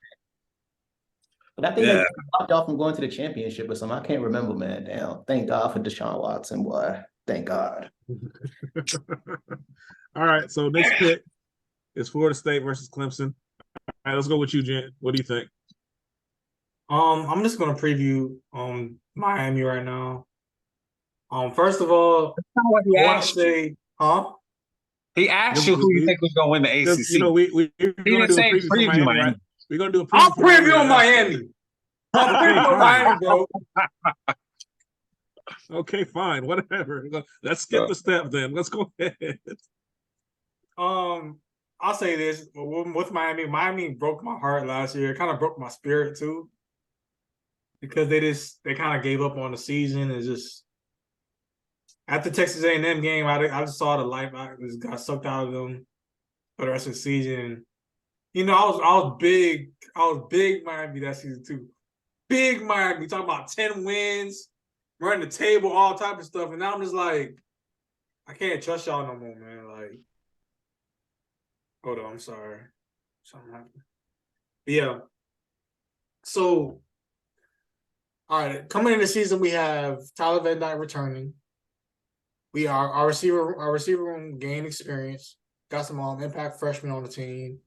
Speaker 5: But I think they popped off from going to the championship or something. I can't remember, man. Damn. Thank God for Deshaun Watson, boy. Thank God.
Speaker 2: All right, so next pick is Florida State versus Clemson. All right, let's go with you, Jen. What do you think?
Speaker 1: I'm just gonna preview Miami right now. First of all, I want to say,
Speaker 4: He asked you who you think was gonna win the ACC.
Speaker 2: We're gonna do a preview for Miami. Right? We're gonna do a preview.
Speaker 1: I'll preview on Miami. I'll preview on Miami, bro.
Speaker 2: Okay, fine, whatever. Let's skip the step then. Let's go ahead.
Speaker 1: I'll say this with Miami broke my heart last year. It kind of broke my spirit too, because they kind of gave up on the season and just After Texas A&M game, I just saw the life. I just got sucked out of them for the rest of the season. You know, I was big Miami that season too. Big Miami, talking about 10 wins, running the table, all type of stuff. And now I'm just like, I can't trust y'all no more, man. Like, hold on, I'm sorry. Something happened. But yeah. So, all right, coming in the season, we have Tyler Van Dyke returning. We are our receiver room gained experience. Got some impact freshmen on the team.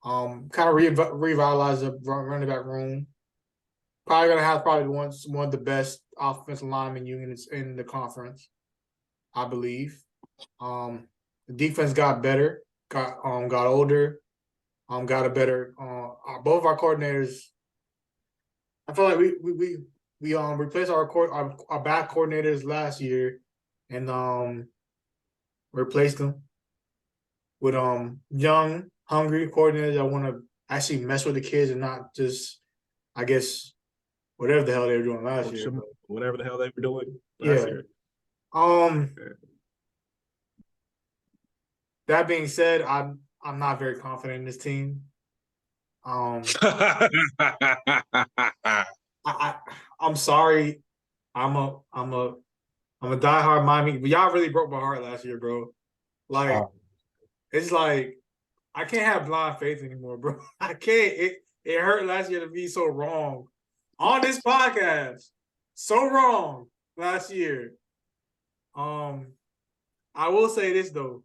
Speaker 1: Kind of revitalize the running back room. Probably gonna have one of the best offensive lineman units in the conference, I believe. The defense got better, got older, got a better. Both of our coordinators. I feel like we replaced our back coordinators last year, and replaced them with young, hungry coordinators that want to actually mess with the kids and not just, I guess, whatever the hell they were doing last year.
Speaker 2: Whatever the hell they were doing last year.
Speaker 1: That being said, I'm not very confident in this team. I'm sorry. I'm a diehard Miami, but y'all really broke my heart last year, bro. Like, it's like I can't have blind faith anymore, bro. I can't. It hurt last year to be so wrong on this podcast. So wrong last year. I will say this though.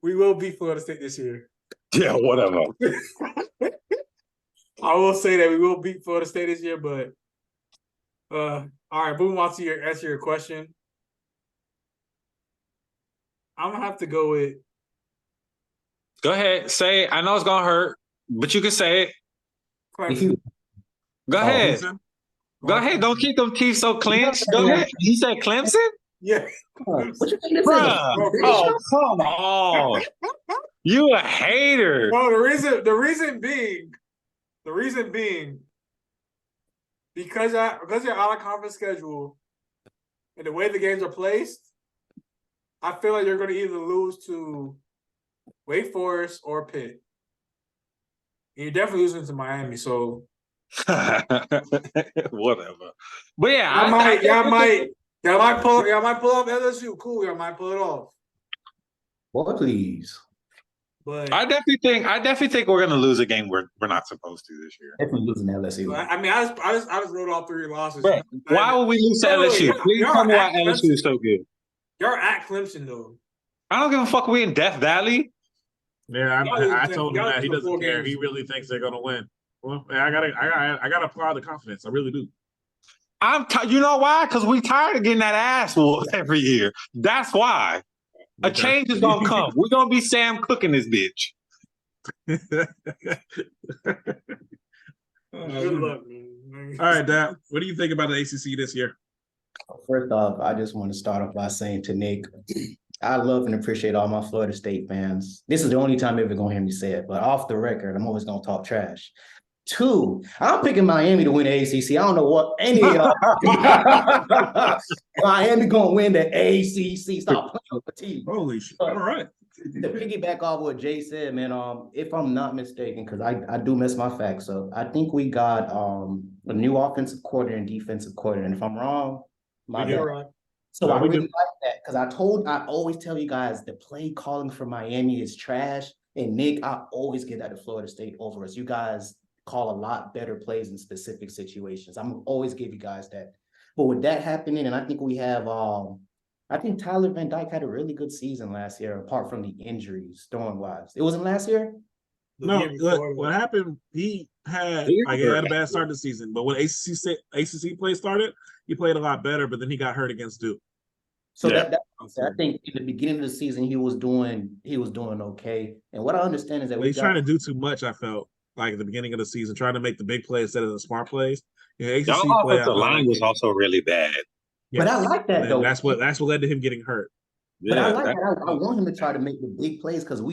Speaker 1: We will beat Florida State this year.
Speaker 4: Yeah, whatever.
Speaker 1: I will say that we will beat Florida State this year, but all right, moving on to answer your question. I'm gonna have to go with.
Speaker 4: Go ahead, say it. I know it's gonna hurt, but you can say it.
Speaker 1: Clemson.
Speaker 4: Go ahead.
Speaker 2: Clemson?
Speaker 4: Go ahead. Don't keep them teeth so clenched. Go ahead. You said Clemson?
Speaker 1: Yeah.
Speaker 5: What you think this
Speaker 4: Bruh.
Speaker 5: is?
Speaker 4: Oh, come on. You a hater.
Speaker 1: Well, the reason being, because you're out of conference schedule and the way the games are placed, I feel like you're going to either lose to Wake Forest or Pitt. And you're definitely losing to Miami, so
Speaker 4: whatever. But yeah,
Speaker 1: y'all might pull off LSU. Cool, y'all might pull it off.
Speaker 5: Boy, please.
Speaker 1: But
Speaker 4: I definitely think we're gonna lose a game we're not supposed to this year.
Speaker 5: Definitely losing LSU.
Speaker 1: I mean, I just wrote all 3 losses.
Speaker 4: Bro, why would we lose to LSU? Please tell me why LSU is so good.
Speaker 1: You're at Clemson though.
Speaker 4: I don't give a fuck. We in Death Valley.
Speaker 2: Yeah, I told him that he doesn't care. He really thinks they're gonna win. Well, I gotta applaud the confidence. I really do.
Speaker 4: You know why? Because we tired of getting that ass whooped every year. That's why. A change is gonna come. We're gonna be Sam Cooke in this bitch.
Speaker 1: Good luck, man.
Speaker 2: All right, Dad. What do you think about the ACC this year?
Speaker 5: First off, I just want to start off by saying to Nick, I love and appreciate all my Florida State fans. This is the only time you're ever going to hear me say it, but off the record, I'm always going to talk trash. 2, I'm picking Miami to win the ACC. I don't know what any of y'all. Miami going to win the ACC. Stop playing with the team.
Speaker 2: Holy shit. All right.
Speaker 5: To piggyback off what Jay said, man, if I'm not mistaken, because I do mess my facts up, I think we got a new offensive coordinator and defensive coordinator. And if I'm wrong,
Speaker 1: You're right.
Speaker 5: So I really like that because I always tell you guys the play calling for Miami is trash. And Nick, I always get that to Florida State over us. You guys call a lot better plays in specific situations. I'm always give you guys that. But with that happening, and I think we have I think Tyler Van Dyke had a really good season last year, apart from the injuries, throwing wise. It wasn't last year?
Speaker 2: No, what happened, he had a bad start to the season, but when ACC play started, he played a lot better, but then he got hurt against Duke.
Speaker 5: So I think in the beginning of the season he was doing okay. And what I understand is that
Speaker 2: he's trying to do too much, I felt, like at the beginning of the season, trying to make the big plays instead of the smart plays. ACC play,
Speaker 4: the line was also really bad.
Speaker 5: Yes. But I like that though.
Speaker 2: That's what led to him getting hurt.
Speaker 5: But I like that. I want him to try to make the big plays because I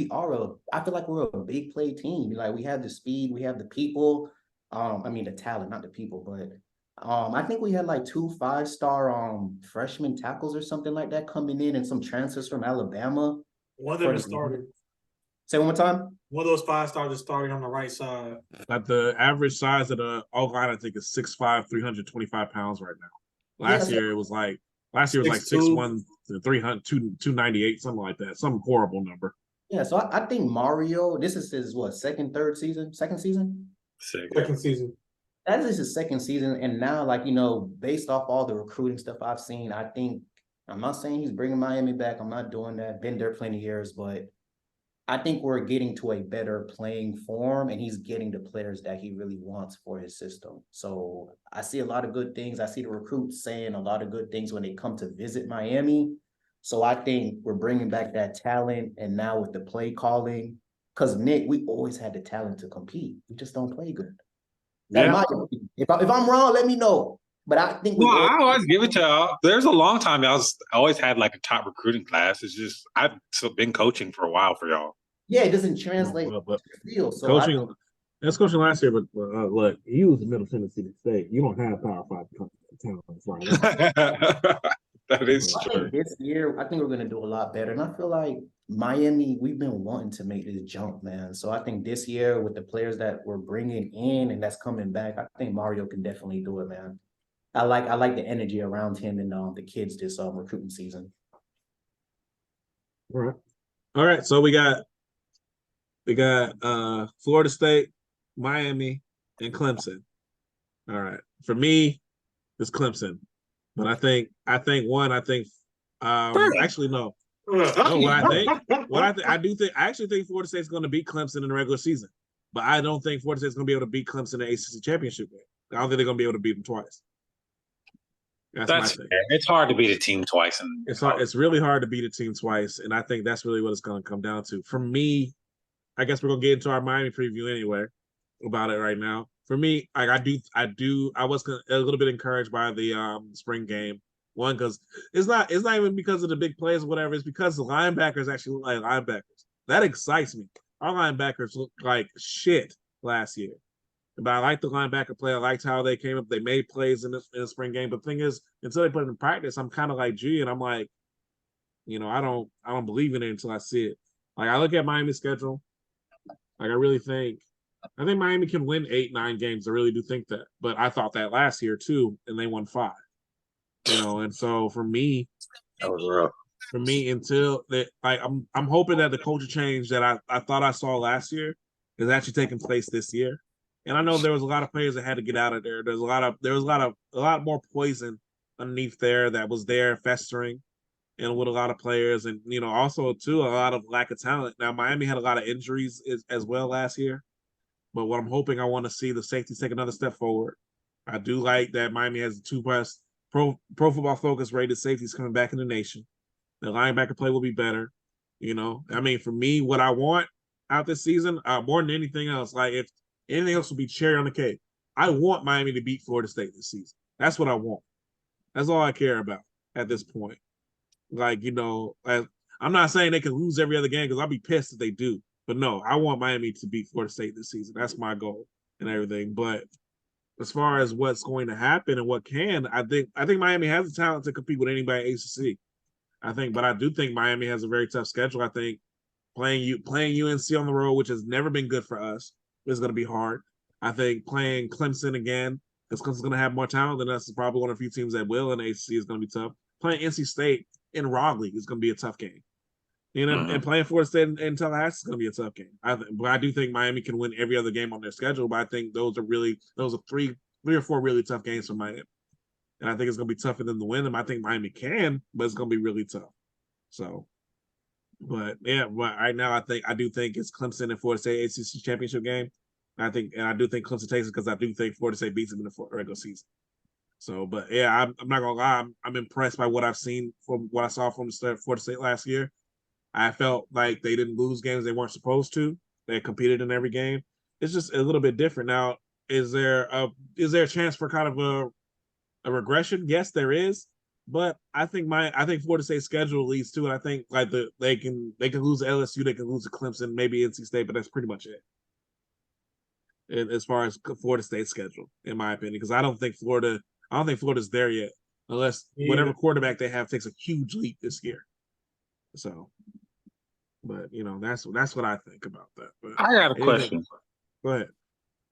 Speaker 5: feel like we're a big play team. Like we have the speed, we have the people. I mean the talent, not the people, but I think we had like 2 5-star freshman tackles or something like that coming in, and some transfers from Alabama.
Speaker 1: One of them is starting.
Speaker 5: Say one more time.
Speaker 1: One of those 5 stars is starting on the right side.
Speaker 2: Like the average size of the O-line, I think, is 6'5", 325 pounds right now. Last year it was like 6'1", 300, 298, something like that. Some horrible number.
Speaker 5: Yeah, so I think Mario, this is his second season?
Speaker 1: Second season.
Speaker 5: That is his second season. And now, like, based off all the recruiting stuff I've seen, I think, I'm not saying he's bringing Miami back. I'm not doing that. Been there plenty of years, but I think we're getting to a better playing form, and he's getting the players that he really wants for his system. So I see a lot of good things. I see the recruits saying a lot of good things when they come to visit Miami. So I think we're bringing back that talent, and now with the play calling, because Nick, we always had the talent to compete. We just don't play good. If I'm wrong, let me know. But I think
Speaker 4: I always give it to y'all. There's a long time I always had like a top recruiting class. It's just I've been coaching for a while for y'all.
Speaker 5: Yeah, it doesn't translate
Speaker 2: but
Speaker 5: to the field. So
Speaker 2: coaching, that's coaching last year. But look, you was in Middle Tennessee State. You don't have Power 5 talent right now.
Speaker 4: That is true.
Speaker 5: This year, I think we're going to do a lot better. And I feel like Miami, we've been wanting to make this jump, man. So I think this year, with the players that we're bringing in and that's coming back, I think Mario can definitely do it, man. I like the energy around him and the kids this recruiting season.
Speaker 2: All right. So we got Florida State, Miami, and Clemson. All right. For me, it's Clemson. But I think actually no. I actually think Florida State's going to beat Clemson in the regular season. But I don't think Florida State's going to be able to beat Clemson in the ACC championship game. I don't think they're going to be able to beat them twice. That's my thing.
Speaker 4: It's hard to beat a team twice, and
Speaker 2: it's really hard to beat a team twice, and I think that's really what it's going to come down to. For me, I guess we're going to get into our Miami preview anyway about it right now. For me, I was a little bit encouraged by the spring game. One, because it's not even because of the big plays or whatever. It's because the linebackers actually look like linebackers. That excites me. Our linebackers look like shit last year. But I like the linebacker play. I liked how they came up. They made plays in the spring game. But the thing is, until they put it in practice, I'm kind of like G, and I'm like, I don't believe in it until I see it. Like I look at Miami's schedule. Like I think Miami can win 8-9 games. I really do think that. But I thought that last year too, and they won 5. And so for me,
Speaker 4: that was rough.
Speaker 2: For me, until that, I'm hoping that the culture change that I thought I saw last year is actually taking place this year. And I know there was a lot of players that had to get out of there. There was a lot more poison underneath there that was there festering, and with a lot of players, and also too a lot of lack of talent. Now Miami had a lot of injuries as well last year, but what I'm hoping, I want to see the safeties take another step forward. I do like that Miami has the 2 best Pro Football Focus rated safeties coming back in the nation. The linebacker play will be better. I mean, for me, what I want out this season, more than anything else, like if anything else will be cherry on the cake, I want Miami to beat Florida State this season. That's what I want. That's all I care about at this point. Like, I'm not saying they can lose every other game because I'll be pissed if they do. But no, I want Miami to beat Florida State this season. That's my goal and everything. But as far as what's going to happen and what can, I think Miami has the talent to compete with anybody in ACC. But I do think Miami has a very tough schedule. I think playing UNC on the road, which has never been good for us, is going to be hard. I think playing Clemson again, because Clemson's going to have more talent than us. Is probably one of the few teams that will in the ACC is going to be tough. Playing NC State in Raleigh is going to be a tough game. And playing Florida State in Tallahassee is going to be a tough game. But I do think Miami can win every other game on their schedule. But I think those are 3 or 4 really tough games for Miami. And I think it's going to be tough for them to win them. I think Miami can, but it's going to be really tough. So, but right now I do think it's Clemson and Florida State ACC championship game. I do think Clemson takes it because I do think Florida State beats them in the regular season. So, but I'm not gonna lie, I'm impressed by what I've seen from what I saw from the Florida State last year. I felt like they didn't lose games they weren't supposed to. They competed in every game. It's just a little bit different now. Is there a chance for kind of a regression? Yes, there is. But I think Florida State's schedule leads to it. I think they can lose to LSU, they can lose to Clemson, maybe NC State, but that's pretty much it. as far as Florida State's schedule, in my opinion, because I don't think Florida's there yet, unless whatever quarterback they have takes a huge leap this year. So, but that's what I think about that. But
Speaker 4: I got a question.
Speaker 2: Go ahead.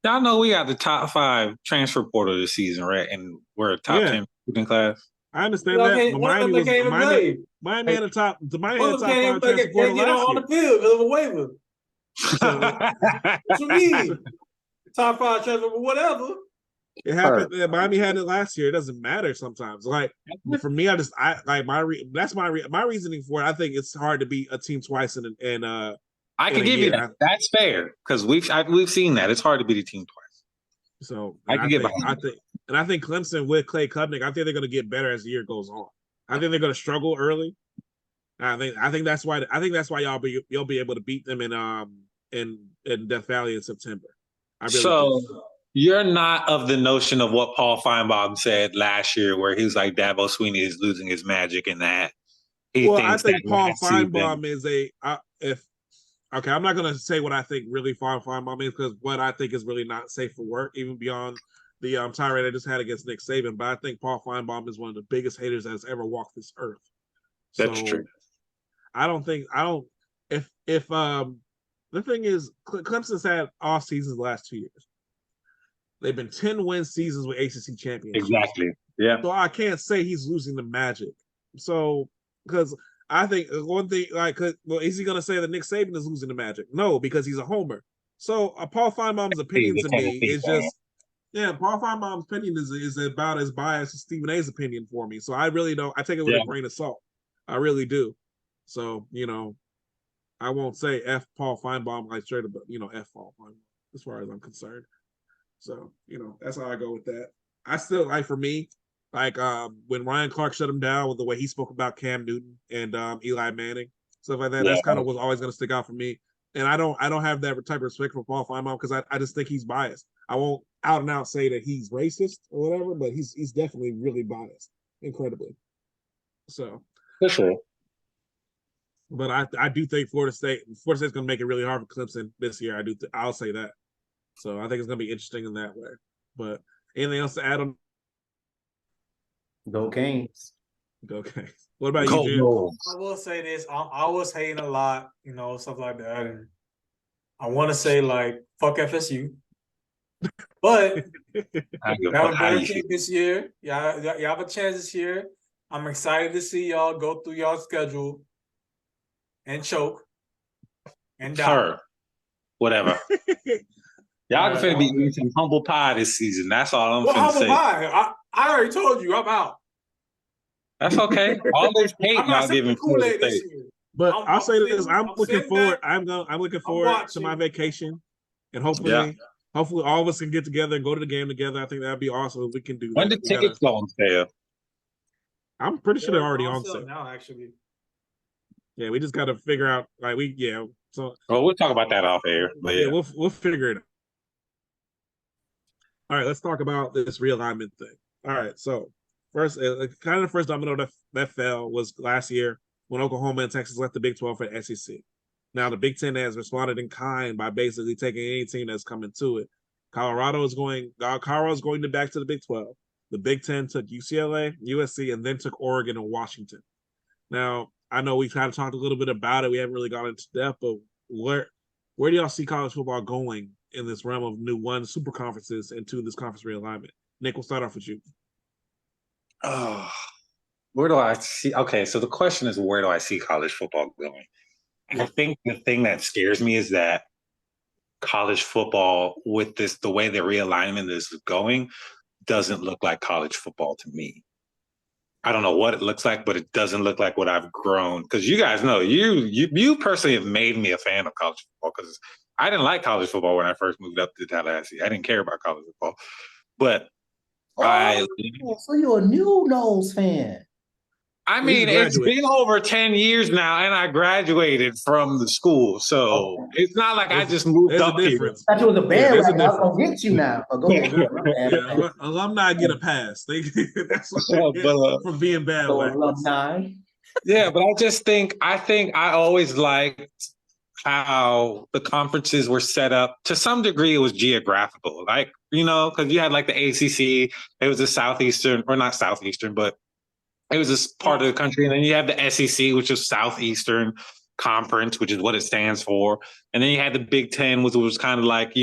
Speaker 4: Y'all know we got the top 5 transfer portal this season, right? And we're a top 10 recruiting class.
Speaker 2: I understand that. Miami had a top 5 transfer portal last
Speaker 1: on
Speaker 2: year.
Speaker 1: the field because of a waiver. So, what you mean? Top 5 transfer, whatever.
Speaker 2: It happened. Miami had it last year. It doesn't matter sometimes. Like for me, that's my reasoning for it. I think it's hard to beat a team twice in
Speaker 4: I can give you that. That's fair because we've seen that. It's hard to beat a team twice.
Speaker 2: So I think Clemson with Clay Cupnick, I think they're going to get better as the year goes on. I think they're going to struggle early. I think that's why you'll be able to beat them in Death Valley in September.
Speaker 4: You're not of the notion of what Paul Feinbaum said last year, where he was like Dabo Swinney is losing his magic in that.
Speaker 2: I think Paul Feinbaum is I'm not going to say what I think really Paul Feinbaum is, because what I think is really not safe for work, even beyond the tirade I just had against Nick Saban. But I think Paul Feinbaum is one of the biggest haters that's ever walked this earth.
Speaker 4: That's true.
Speaker 2: The thing is, Clemson's had off seasons the last 2 years. They've been 10-win seasons with ACC championships.
Speaker 4: Exactly. Yeah.
Speaker 2: So I can't say he's losing the magic. So, because I think one thing, is he going to say that Nick Saban is losing the magic? No, because he's a homer. So Paul Feinbaum's opinion to me is just, Paul Feinbaum's opinion is about as biased as Stephen A's opinion for me. So I really don't. I take it with a grain of salt. I really do. So I won't say F Paul Feinbaum like straight up, F Paul Feinbaum as far as I'm concerned. So, that's how I go with that. I still for me, when Ryan Clark shut him down with the way he spoke about Cam Newton and Eli Manning, stuff like that, that's kind of what's always going to stick out for me. And I don't have that type of respect for Paul Feinbaum because I just think he's biased. I won't out and out say that he's racist or whatever, but he's definitely really biased, incredibly. So
Speaker 4: for sure.
Speaker 2: But I do think Florida State's going to make it really hard for Clemson this year. I'll say that. So I think it's going to be interesting in that way. But anything else to add on?
Speaker 5: Go Canes.
Speaker 2: Go Canes. What about you, Jim?
Speaker 1: I will say this. I was hating a lot, stuff like that. And I want to say, fuck FSU. But you have a better team this year. Y'all have a chance this year. I'm excited to see y'all go through y'all schedule and choke and die.
Speaker 4: Sure. Whatever. Y'all can be eating some humble pie this season. That's all I'm finna say.
Speaker 1: Pie? I already told you I'm out.
Speaker 4: That's okay. All this hate y'all giving Florida State.
Speaker 2: But I'll say this: I'm looking forward. I'm looking forward to my vacation, and hopefully all of us can get together and go to the game together. I think that'd be awesome if we can do that.
Speaker 4: When the tickets go on sale?
Speaker 2: I'm pretty sure they're already on sale
Speaker 1: now. Actually,
Speaker 2: yeah, we just got to figure out. So.
Speaker 4: Well, we'll talk about that off air. But
Speaker 2: we'll figure it out. All right, let's talk about this realignment thing. All right, so first, kind of the first domino that fell was last year when Oklahoma and Texas left the Big 12 for the SEC. Now the Big 10 has responded in kind by basically taking any team that's coming to it. Colorado is going back to the Big 12. The Big 10 took UCLA, USC, and then took Oregon and Washington. Now, I know we've kind of talked a little bit about it. We haven't really gone into depth, but where do y'all see college football going in this realm of new super conferences and two this conference realignment? Nick, we'll start off with you.
Speaker 4: Where do I see? Okay, so the question is, where do I see college football going? I think the thing that scares me is that college football, with the way the realignment is going, doesn't look like college football to me. I don't know what it looks like, but it doesn't look like what I've grown. Because you guys know, you personally have made me a fan of college football, because I didn't like college football when I first moved up to Tallahassee. I didn't care about college football. But
Speaker 5: so you're a new Knowles fan.
Speaker 4: I mean, it's been over 10 years now, and I graduated from the school. So it's not like I just moved up here.
Speaker 5: I thought you was a band. I was going to get you now. But go ahead.
Speaker 2: Alumni get a pass. That's what from being bad.
Speaker 5: Alumni.
Speaker 4: Yeah, but I think I always liked how the conferences were set up. To some degree, it was geographical, like, because you had like the ACC, it was the Southeastern, or not Southeastern, but it was this part of the country. And then you have the SEC, which is Southeastern Conference, which is what it stands for. And then you had the Big Ten, which was kind of like,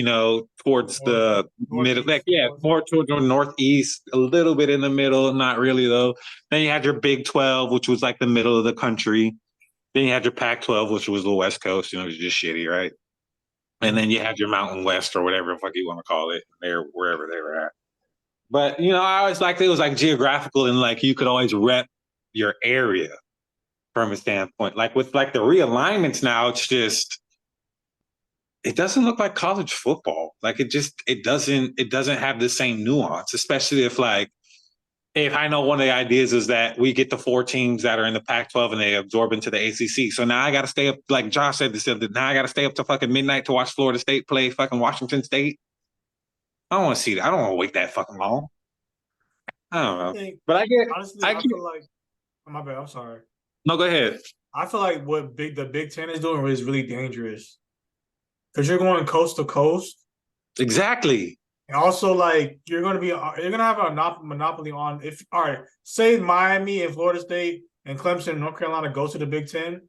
Speaker 4: towards the middle, like, more towards the Northeast, a little bit in the middle, not really though. Then you had your Big 12, which was like the middle of the country. Then you had your Pac-12, which was the West Coast, it was just shitty, right? And then you had your Mountain West or whatever the fuck you want to call it, wherever they were at. But, I always liked it was like geographical and like you could always rep your area from a standpoint. Like with like the realignments now, it's just, it doesn't look like college football. Like it doesn't have the same nuance, especially if I know one of the ideas is that we get the 4 teams that are in the Pac-12 and they absorb into the ACC. So now I got to stay up, like Josh said, now I got to stay up to fucking midnight to watch Florida State play fucking Washington State. I don't want to see that. I don't want to wait that fucking long. I don't know. But I get,
Speaker 1: honestly, I feel like, my bad, I'm sorry.
Speaker 4: No, go ahead.
Speaker 1: I feel like what the Big Ten is doing is really dangerous. Because you're going coast to coast.
Speaker 4: Exactly.
Speaker 1: And also, like, you're gonna have a monopoly on say Miami and Florida State and Clemson and North Carolina go to the Big Ten,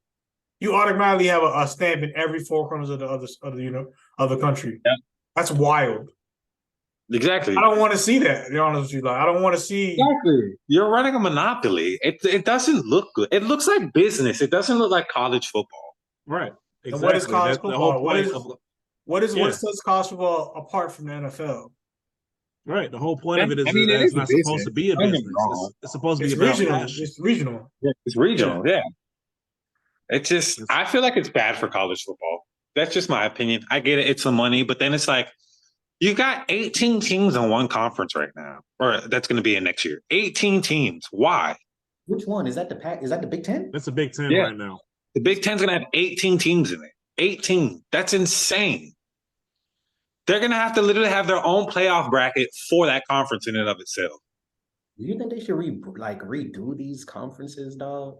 Speaker 1: you automatically have a stamp in every 4 corners of the country. Yeah. That's wild.
Speaker 4: Exactly.
Speaker 1: I don't want to see that. To be honest with you, like I don't want to see.
Speaker 4: Exactly. You're running a monopoly. It doesn't look good. It looks like business. It doesn't look like college football.
Speaker 2: Right. Exactly.
Speaker 1: And what is college football? What sets college football apart from the NFL?
Speaker 2: Right. The whole point of it is that it's not supposed to be a business. It's supposed to be about
Speaker 1: regional.
Speaker 2: passion.
Speaker 1: It's regional.
Speaker 4: Yeah, it's regional. Yeah. It's just, I feel like it's bad for college football. That's just my opinion. I get it. It's some money, but then it's like, you got 18 teams in one conference right now, or that's going to be in next year. 18 teams. Why?
Speaker 5: Which one? Is that the Big Ten?
Speaker 2: That's the Big Ten right now.
Speaker 4: The Big Ten's going to have 18 teams in it. 18. That's insane. They're going to have to literally have their own playoff bracket for that conference in and of itself.
Speaker 5: Do you think they should redo these conferences, dog?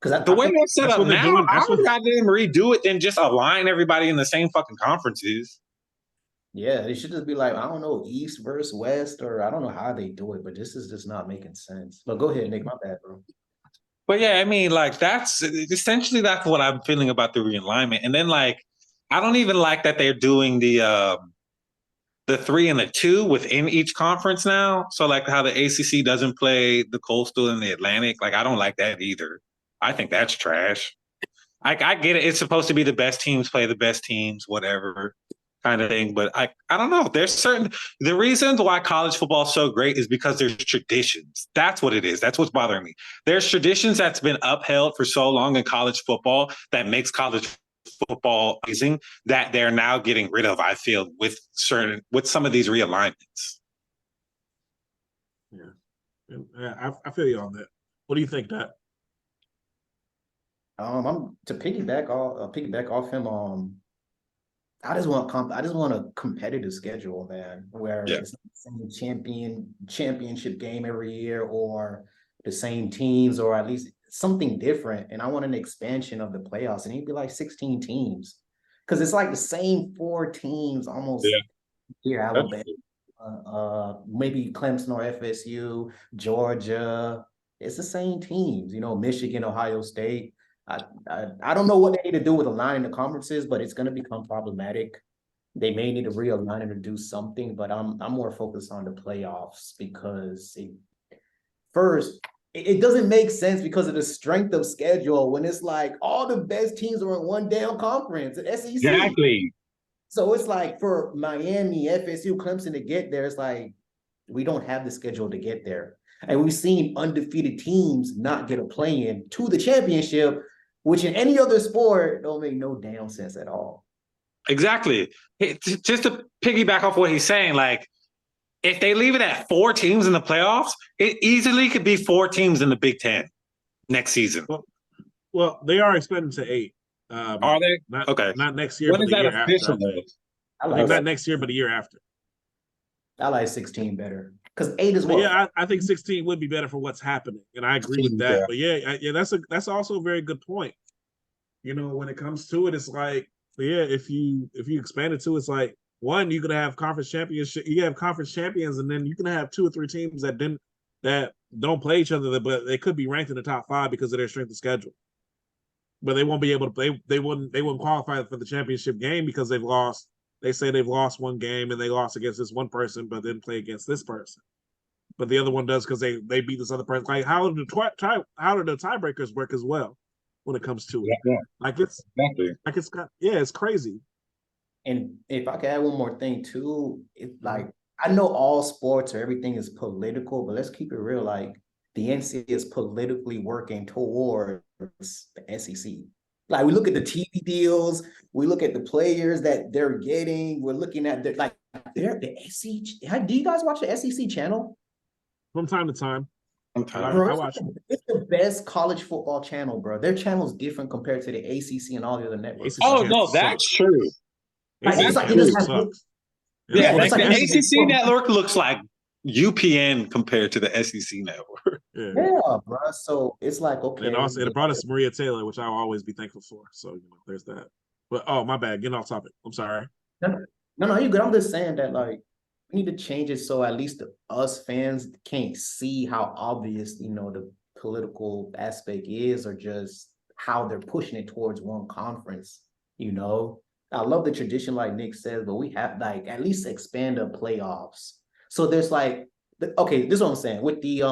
Speaker 5: Because
Speaker 4: the way they're set up now, I would rather them redo it than just align everybody in the same fucking conferences.
Speaker 5: Yeah, they should just be like, I don't know, East versus West, or I don't know how they do it, but this is just not making sense. But go ahead, Nick, my bad, bro.
Speaker 4: But yeah, I mean, like that's what I'm feeling about the realignment. And then like, I don't even like that they're doing the 3 and the 2 within each conference now. So like how the ACC doesn't play the Coastal and the Atlantic. Like I don't like that either. I think that's trash. I get it. It's supposed to be the best teams play the best teams, whatever kind of thing. But I don't know. There's the reasons why college football is so great is because there's traditions. That's what it is. That's what's bothering me. There's traditions that's been upheld for so long in college football that makes college football amazing that they're now getting rid of, I feel, with some of these realignments.
Speaker 2: Yeah. I feel you on that. What do you think, Pat?
Speaker 5: I'm to piggyback off him. I just want a competitive schedule, man, where it's not the same championship game every year or the same teams or at least something different. And I want an expansion of the playoffs, and it'd be like 16 teams because it's like the same 4 teams almost here. Alabama, maybe Clemson or FSU, Georgia. It's the same teams, Michigan, Ohio State. I don't know what they need to do with aligning the conferences, but it's going to become problematic. They may need to realign it or do something, but I'm more focused on the playoffs because it doesn't make sense because of the strength of schedule when it's like all the best teams are in one damn conference, the SEC.
Speaker 4: Exactly.
Speaker 5: So it's like for Miami, FSU, Clemson to get there, it's like we don't have the schedule to get there. And we've seen undefeated teams not get a play-in to the championship, which in any other sport don't make no damn sense at all.
Speaker 4: Exactly. Just to piggyback off what he's saying, like, if they leave it at 4 teams in the playoffs, it easily could be 4 teams in the Big Ten next season.
Speaker 2: Well, they are expanding to 8.
Speaker 4: Are they? Okay.
Speaker 2: Not next year,
Speaker 4: when
Speaker 2: but
Speaker 4: is
Speaker 2: the
Speaker 4: that
Speaker 2: year
Speaker 4: official
Speaker 2: after. Not next year, but the year after.
Speaker 5: I like 16 better because 8 is what.
Speaker 2: Yeah, I think 16 would be better for what's happening, and I agree with that. But yeah, that's also a very good point. when it comes to it, it's like, yeah, if you expand it to, it's like, one, you're gonna have conference championship. You have conference champions, and then you can have 2 or 3 teams that don't play each other, but they could be ranked in the top 5 because of their strength of schedule. But they won't be able to play. They wouldn't qualify for the championship game because they've lost. They say they've lost one game and they lost against this one person, but didn't play against this person. But the other one does because they beat this other person. Like how do the tiebreakers work as well when it comes to it?
Speaker 4: Yeah.
Speaker 2: Like it's
Speaker 4: Exactly.
Speaker 2: like it's crazy.
Speaker 5: And if I could add one more thing too, it's like I know all sports or everything is political, but let's keep it real. Like the NCAA is politically working towards the SEC. Like we look at the TV deals, we look at the players that they're getting. We're looking at they're the SEC. Do you guys watch the SEC channel?
Speaker 2: From time to time.
Speaker 5: Bro,
Speaker 2: I watch.
Speaker 5: It's the best college football channel, bro. Their channel is different compared to the ACC and all the other networks.
Speaker 4: Oh no, that's true.
Speaker 5: Like, it's like it
Speaker 2: ACC
Speaker 5: doesn't have
Speaker 2: sucks.
Speaker 4: Yeah,
Speaker 5: Yeah,
Speaker 4: like
Speaker 5: it's
Speaker 4: the
Speaker 5: like-
Speaker 4: ACC network looks like UPN compared to the SEC network.
Speaker 5: Yeah, bro. So it's like, okay.
Speaker 2: And also, it brought us Maria Taylor, which I'll always be thankful for. So there's that. But my bad, getting off topic. I'm sorry.
Speaker 5: No, you're good. I'm just saying that like we need to change it so at least us fans can't see how obvious the political aspect is, or just how they're pushing it towards one conference. I love the tradition, like Nick says, but we have like at least expand the playoffs. So there's like, okay, this is what I'm saying with the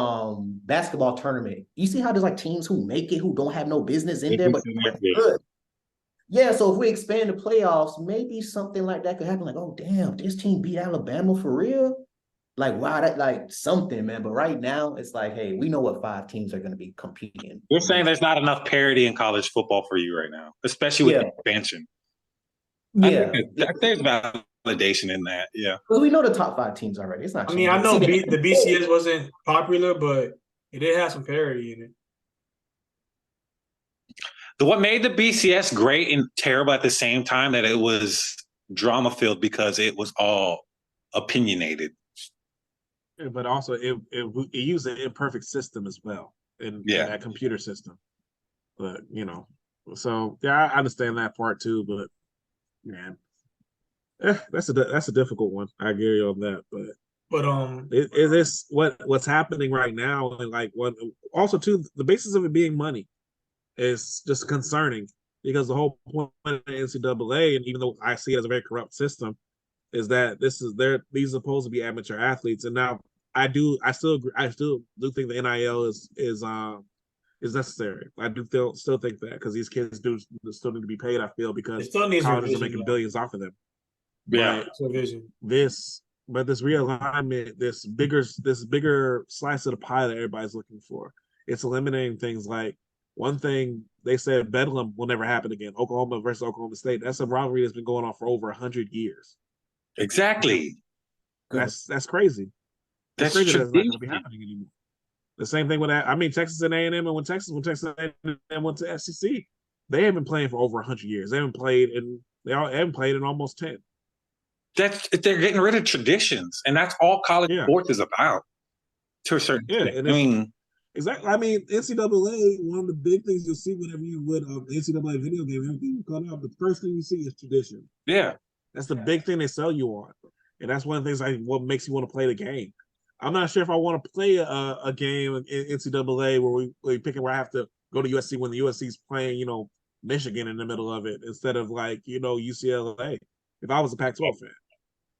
Speaker 5: basketball tournament. You see how there's like teams who make it who don't have no business in there, but good. Yeah, so if we expand the playoffs, maybe something like that could happen. Like, oh damn, this team beat Alabama for real. Like, wow, that like something, man. But right now, it's like, hey, we know what 5 teams are going to be competing.
Speaker 4: You're saying there's not enough parity in college football for you right now, especially with expansion.
Speaker 5: Yeah,
Speaker 4: I think there's validation in that. Yeah,
Speaker 5: because we know the top 5 teams already. It's not.
Speaker 1: I mean, I know the BCS wasn't popular, but it did have some parity in it.
Speaker 4: What made the BCS great and terrible at the same time, that it was drama filled because it was all opinionated.
Speaker 2: But also, it used an imperfect system as well in that computer system. But so yeah, I understand that part too. But man, that's a difficult one. I agree on that. But is this what's happening right now? And like also too, the basis of it being money is just concerning, because the whole point of the NCAA, and even though I see it as a very corrupt system, is that these are supposed to be amateur athletes. And now I still do think the NIL is necessary. I do still think that, because these kids do still need to be paid, I feel, because colleges are making billions off of them.
Speaker 4: Yeah.
Speaker 2: But this realignment, this bigger slice of the pie that everybody's looking for, it's eliminating things like, one thing they said, Bedlam will never happen again. Oklahoma versus Oklahoma State. That's a rivalry that's been going on for over 100 years.
Speaker 4: Exactly.
Speaker 2: That's crazy. That's crazy. That's not going to be happening anymore. The same thing with that. I mean, Texas and A&M, and when Texas A&M went to SEC, they have been playing for over 100 years. They haven't played in almost 10.
Speaker 4: They're getting rid of traditions, and that's all college sports is about, to a certain extent.
Speaker 2: Exactly. I mean, NCAA, one of the big things you'll see whenever you would NCAA video game, everything you cut out, the first thing you see is tradition.
Speaker 4: Yeah.
Speaker 2: That's the big thing they sell you on. And that's one of the things what makes you want to play the game. I'm not sure if I want to play a game in NCAA where we picking where I have to go to USC when the USC's playing, Michigan in the middle of it, instead of like, UCLA. If I was a Pac-12 fan.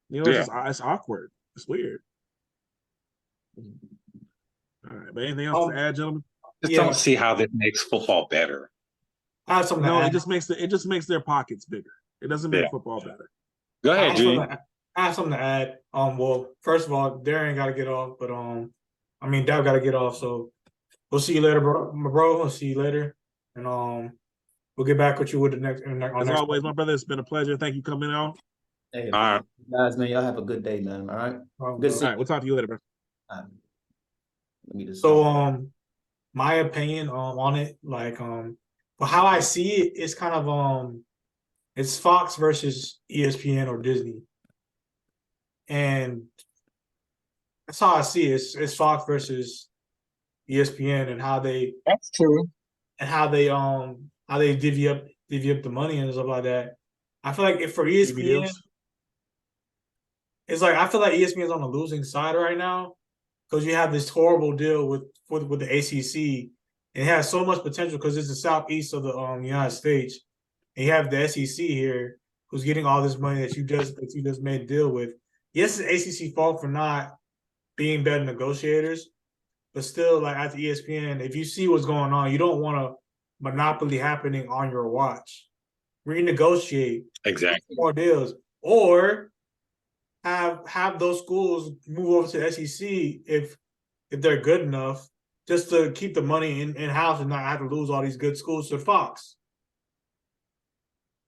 Speaker 2: It's awkward. It's weird. All right, but anything else to add, gentlemen?
Speaker 4: Just don't see how this makes football better.
Speaker 1: I have something to add.
Speaker 2: It just makes their pockets bigger. It doesn't make football better.
Speaker 4: Go ahead, G.
Speaker 1: I have something to add. Well, first of all, Darren got to get off, but Dab got to get off. So we'll see you later, bro. We'll see you later, and we'll get back with you with the next.
Speaker 2: As always, my brother, it's been a pleasure. Thank you for coming on.
Speaker 5: Hey,
Speaker 4: all right,
Speaker 5: guys, man, y'all have a good day, man. All right.
Speaker 2: Good. All right, we'll talk to you later, bro.
Speaker 5: Let me just.
Speaker 1: So my opinion on it, like but how I see it, it's kind of it's Fox versus ESPN or Disney, and that's how I see it. It's Fox versus ESPN, and how they.
Speaker 4: That's true.
Speaker 1: And how they divvy up divvy up the money and stuff like that. I feel like if for
Speaker 2: TV
Speaker 1: ESPN,
Speaker 2: deals.
Speaker 1: it's like I feel like ESPN is on the losing side right now because you have this horrible deal with the ACC. And it has so much potential because it's the southeast of the United States, and you have the SEC here who's getting all this money that you just made a deal with. Yes, it's ACC fault for not being better negotiators, but still, like at the ESPN, if you see what's going on, you don't want a monopoly happening on your watch. Renegotiate
Speaker 6: Exactly.
Speaker 1: more deals, or have those schools move over to the SEC if they're good enough, just to keep the money in house and not have to lose all these good schools to Fox.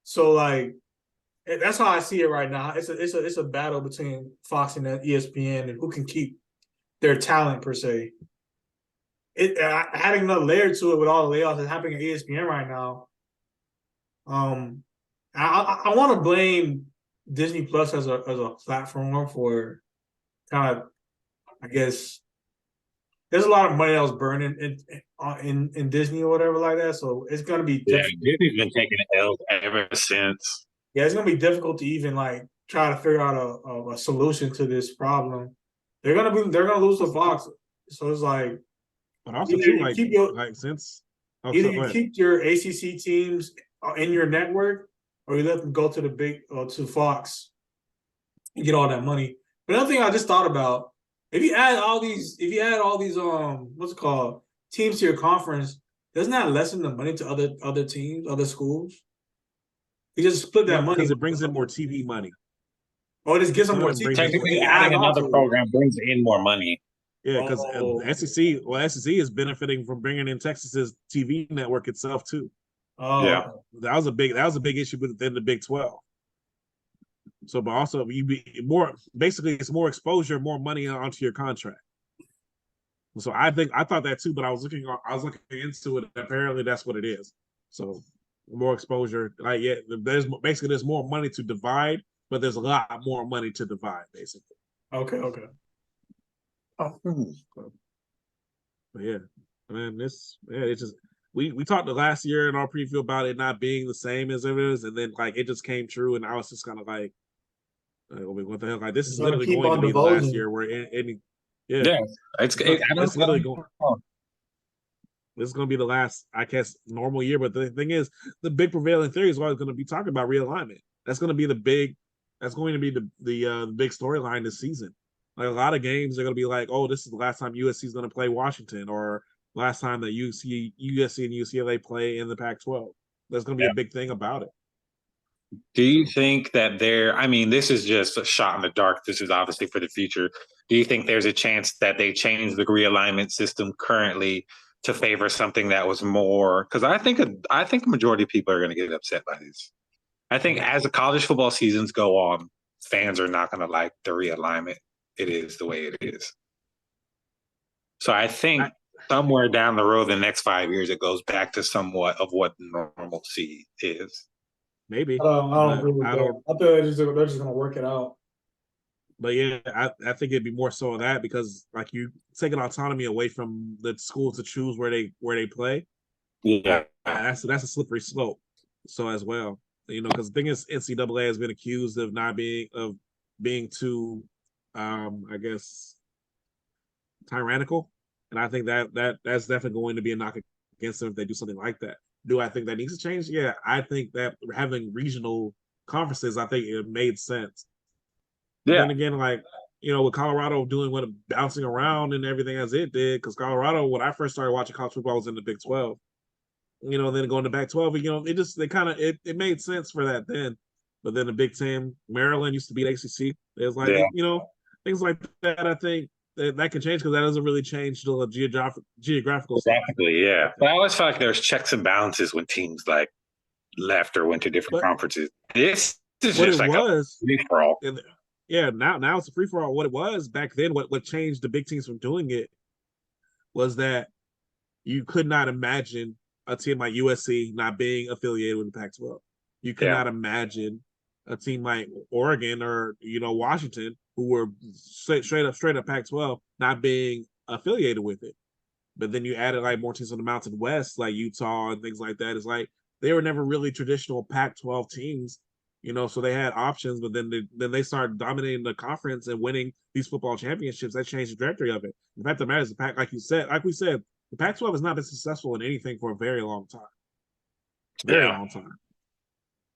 Speaker 1: So like that's how I see it right now. It's a battle between Fox and ESPN and who can keep their talent per se. Adding another layer to it with all the layoffs that's happening at ESPN right now. I want to blame Disney Plus as a platform for kind of, I guess, there's a lot of money that was burning in Disney or whatever like that. So it's gonna be
Speaker 6: Yeah,
Speaker 1: difficult.
Speaker 6: Disney's been taking L's ever since.
Speaker 1: Yeah, it's gonna be difficult to even like try to figure out a solution to this problem. They're gonna lose to Fox. So it's like
Speaker 2: But also
Speaker 1: either
Speaker 2: too,
Speaker 1: you keep your either you keep your ACC teams in your network, or you let them go to the big to Fox and get all that money. But another thing I just thought about, if you add all these what's it called, teams to your conference, doesn't that lessen the money to other teams, other schools? You just split that money
Speaker 2: because it brings in more TV money.
Speaker 1: or it just gives them more
Speaker 2: Brings
Speaker 1: TV.
Speaker 2: in-
Speaker 6: Technically, adding another program brings in more money.
Speaker 2: Yeah, because
Speaker 1: Oh.
Speaker 2: SEC is benefiting from bringing in Texas's TV network itself too.
Speaker 6: Yeah.
Speaker 2: That was a big issue within the Big 12. So, but also you be more, basically it's more exposure, more money onto your contract. So I thought that too, but I was looking into it. Apparently that's what it is. So more exposure. Like, yeah, there's more money to divide, but there's a lot more money to divide, basically.
Speaker 1: Okay.
Speaker 2: But yeah, man, it's just we talked the last year in our preview about it not being the same as it is, and then like it just came true, and I was just kind of like, what the hell? Like this is literally going to be the last year where any
Speaker 6: It's
Speaker 2: literally going. This is going to be the last, I guess, normal year. But the thing is, the big prevailing theory is always going to be talking about realignment. That's going to be the big storyline this season. Like a lot of games are going to be like, oh, this is the last time USC is going to play Washington, or last time that USC and UCLA play in the Pac-12. That's going to be a big thing about it.
Speaker 6: Do you think that this is just a shot in the dark. This is obviously for the future. Do you think there's a chance that they change the realignment system currently to favor something that was more? Because I think a majority of people are going to get upset by this. I think as the college football seasons go on, fans are not going to like the realignment. It is the way it is. So I think somewhere down the road, the next 5 years, it goes back to somewhat of what normalcy is.
Speaker 2: Maybe.
Speaker 1: I don't agree with that. I feel they're just going to work it out.
Speaker 2: But yeah, I think it'd be more so of that, because like you taking autonomy away from the schools to choose where they play.
Speaker 6: Yeah,
Speaker 2: that's a slippery slope. So as well, because the thing is, NCAA has been accused of being too, I guess, tyrannical, and I think that's definitely going to be a knock against them if they do something like that. Do I think that needs to change? Yeah, I think that having regional conferences, I think it made sense. Yeah. Then again, like, with Colorado doing bouncing around and everything as it did, because Colorado, when I first started watching college football, was in the Big 12. Then going to Back 12, it made sense for that then. But then the Big 10, Maryland used to beat ACC. It was like, things like that. I think that can change, because that doesn't really change the geographical stuff.
Speaker 6: Exactly, yeah. But I always felt like there's checks and balances when teams like left or went to different conferences. This is just like a free-for-all.
Speaker 2: Yeah, now it's a free-for-all. What it was back then, what changed the big teams from doing it was that you could not imagine a team like USC not being affiliated with the Pac-12. You could not imagine a team like Oregon or Washington, who were straight up Pac-12, not being affiliated with it. But then you added like more teams on the Mountain West, like Utah and things like that. It's like they were never really traditional Pac-12 teams, you know, so they had options, but then they started dominating the conference and winning these football championships. That changed the trajectory of it. The fact of the matter is, the Pac, like we said, the Pac-12 has not been successful in anything for a very long time. Very long time.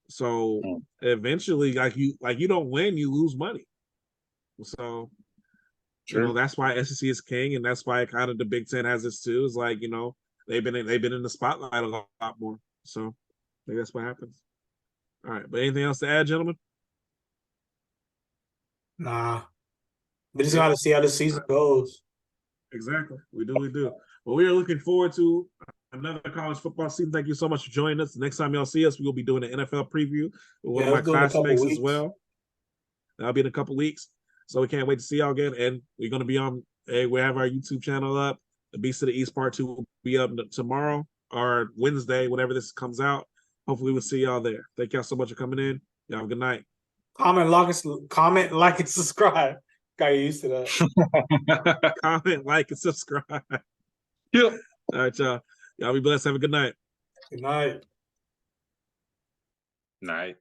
Speaker 2: So eventually, like you don't win, you lose money. So you know, that's why SEC is king, and that's why kind of the Big Ten has this too. Is like, you know, they've been in the spotlight a lot more. So I think that's what happens. All right, but anything else to add, gentlemen?
Speaker 1: Nah. We just gotta see how the season goes.
Speaker 2: Exactly. We do. Well, we are looking forward to another college football season. Thank you so much for joining us. The next time y'all see us, we will be doing an NFL preview with one of my classmates as well. That'll be in a couple weeks. So we can't wait to see y'all again. And we're going to be on, we have our YouTube channel up. The Beast of the East Part 2 will be up tomorrow or Wednesday, whenever this comes out. Hopefully we'll see y'all there. Thank y'all so much for coming in. Y'all have a good night.
Speaker 1: Comment, like, and subscribe. Got used to that.
Speaker 2: Comment, like, and subscribe.
Speaker 6: Yep.
Speaker 2: All right, y'all. Y'all be blessed. Have a good night.
Speaker 1: Good night.
Speaker 6: Night.